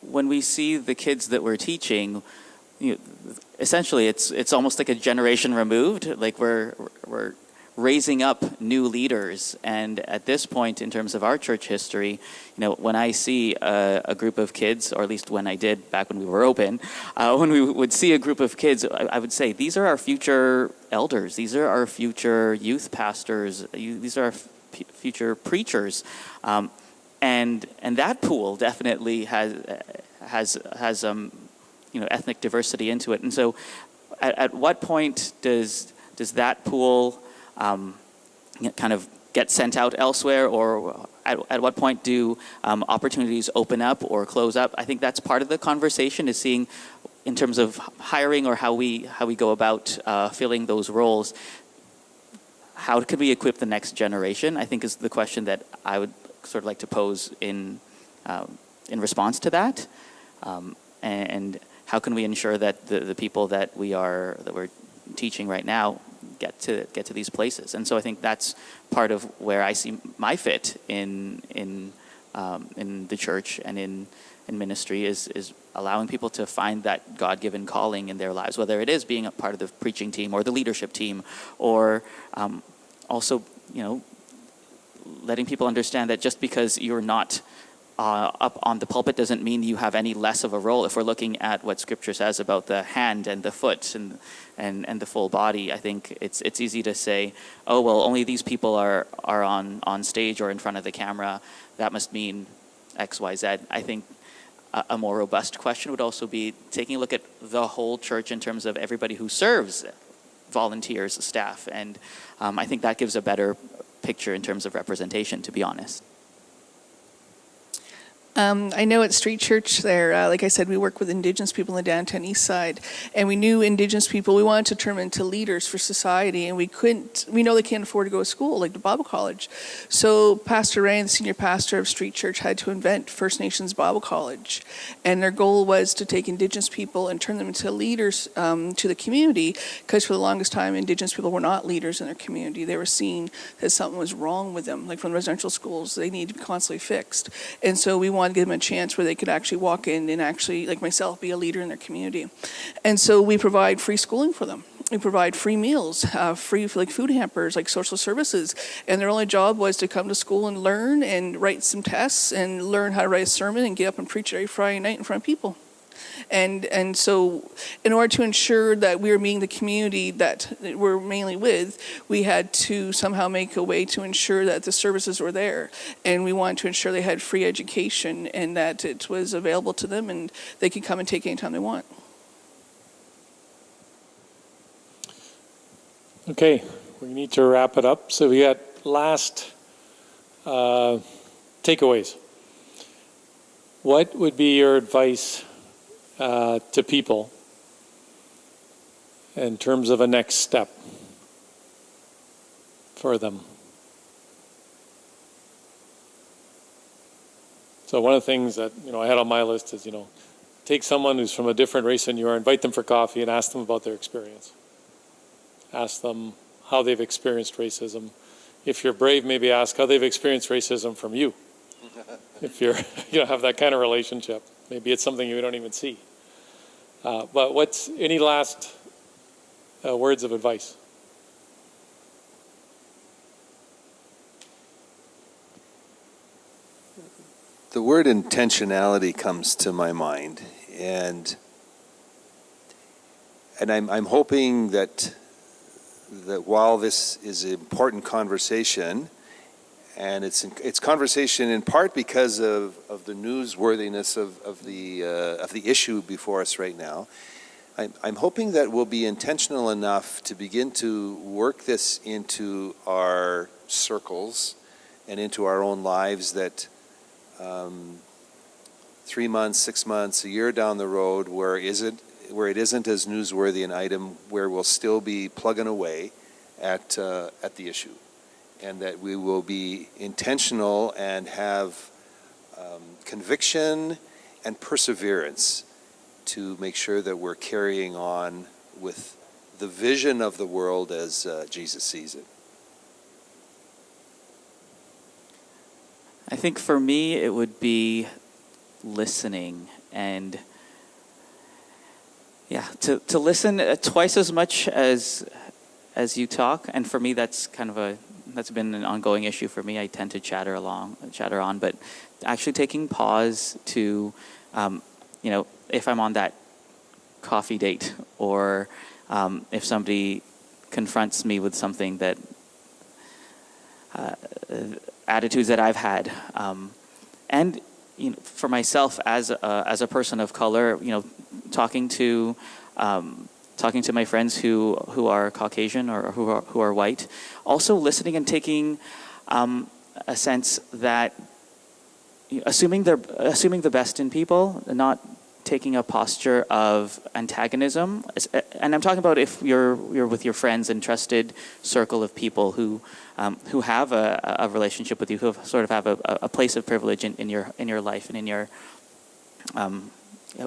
when we see the kids that we're teaching, essentially it's almost like a generation removed. Like we're raising up new leaders, and at this point in terms of our church history, when I see a group of kids, or at least when I did back when we were open, when we would see a group of kids, I would say these are our future elders, these are our future youth pastors, these are our future preachers. And that pool definitely has ethnic diversity into it. And so, at what point does that pool kind of get sent out elsewhere, or at what point do opportunities open up or close up? I think that's part of the conversation, is seeing in terms of hiring or how we go about filling those roles. How could we equip the next generation? I think is the question that I would sort of like to pose in response to that, and how can we ensure that the people that we're teaching right now get to these places? And so I think that's part of where I see my fit in the church and in ministry is allowing people to find that God-given calling in their lives, whether it is being a part of the preaching team or the leadership team, or also letting people understand that just because you're not up on the pulpit doesn't mean you have any less of a role. If we're looking at what Scripture says about the hand and the foot and the full body, I think it's easy to say, oh, well, only these people are on stage or in front of the camera. That must mean X, Y, Z. I think a more robust question would also be taking a look at the whole church in terms of everybody who serves, volunteers, staff, and I think that gives a better picture in terms of representation, to be honest. I know at Street Church there, like I said, we work with Indigenous people in the downtown east side, and we knew Indigenous people, we wanted to turn them into leaders for society, and we know they can't afford to go to school, like the Bible College. So Pastor Ray, the senior pastor of Street Church, had to invent First Nations Bible College, and their goal was to take Indigenous people and turn them into leaders to the community, because for the longest time, Indigenous people were not leaders in their community. They were seen that something was wrong with them, like from the residential schools, they needed to be constantly fixed. And so we wanted to give them a chance where they could actually walk in and actually, like myself, be a leader in their community. And so we provide free schooling for them. We provide free meals, free like food hampers, like social services. And their only job was to come to school and learn and write some tests and learn how to write a sermon and get up and preach every Friday night in front of people. And so in order to ensure that we were meeting the community that we're mainly with, we had to somehow make a way to ensure that the services were there. And we wanted to ensure they had free education and that it was available to them and they could come and take any time they want. Okay, we need to wrap it up. So we got last takeaways. What would be your advice to people in terms of a next step for them? So one of the things that I had on my list is take someone who's from a different race than you are, invite them for coffee, and ask them about their experience. Ask them how they've experienced racism. If you're brave, maybe ask how they've experienced racism from you. If you're have that kind of relationship, maybe it's something you don't even see. But what's any last words of advice? The word intentionality comes to my mind, and I'm hoping that while this is an important conversation, and it's conversation in part because of the newsworthiness of the issue before us right now, I'm hoping that we'll be intentional enough to begin to work this into our circles and into our own lives, that 3 months, 6 months, a year down the road, where it isn't as newsworthy an item, where we'll still be plugging away at the issue, and that we will be intentional and have conviction and perseverance to make sure that we're carrying on with the vision of the world as Jesus sees it. I think for me, it would be listening, and to listen twice as much as you talk. And for me, that's been an ongoing issue for me. I tend to chatter on, but actually taking pause to, if I'm on that coffee date, or if somebody confronts me with something that attitudes that I've had, and for myself as a person of color, talking to my friends who are Caucasian or who are white, also listening and taking a sense that assuming the best in people, not taking a posture of antagonism. And I'm talking about if you're with your friends and trusted circle of people who have a relationship with you, who sort of have a place of privilege in your life and in your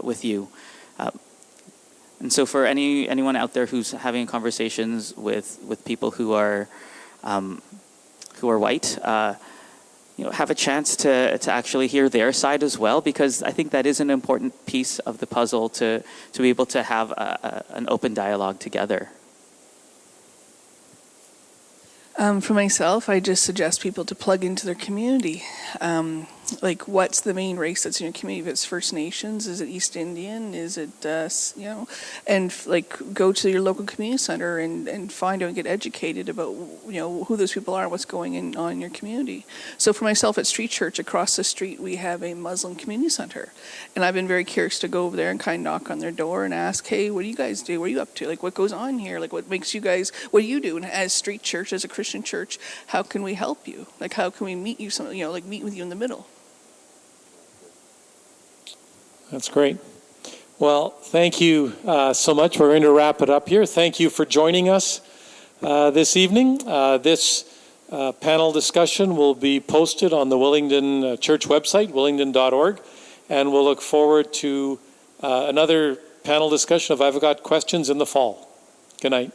with you. And so for anyone out there who's having conversations with people who are white, have a chance to actually hear their side as well, because I think that is an important piece of the puzzle to be able to have an open dialogue together. For myself, I just suggest people to plug into their community. Like, what's the main race that's in your community? If it's First Nations, is it East Indian? Is it, and go to your local community center and find out and get educated about, who those people are, what's going on in your community. So for myself at Street Church, across the street, we have a Muslim community center. And I've been very curious to go over there and kind of knock on their door and ask, hey, what do you guys do? What are you up to? Like, what goes on here? Like, what makes you guys, what do you do? And as Street Church, as a Christian church, how can we help you? Like, how can we meet you, meet with you in the middle? That's great. Well, thank you so much. We're going to wrap it up here. Thank you for joining us this evening. This panel discussion will be posted on the Willingdon Church website, willingdon.org, and we'll look forward to another panel discussion of I've Got Questions in the fall. Good night.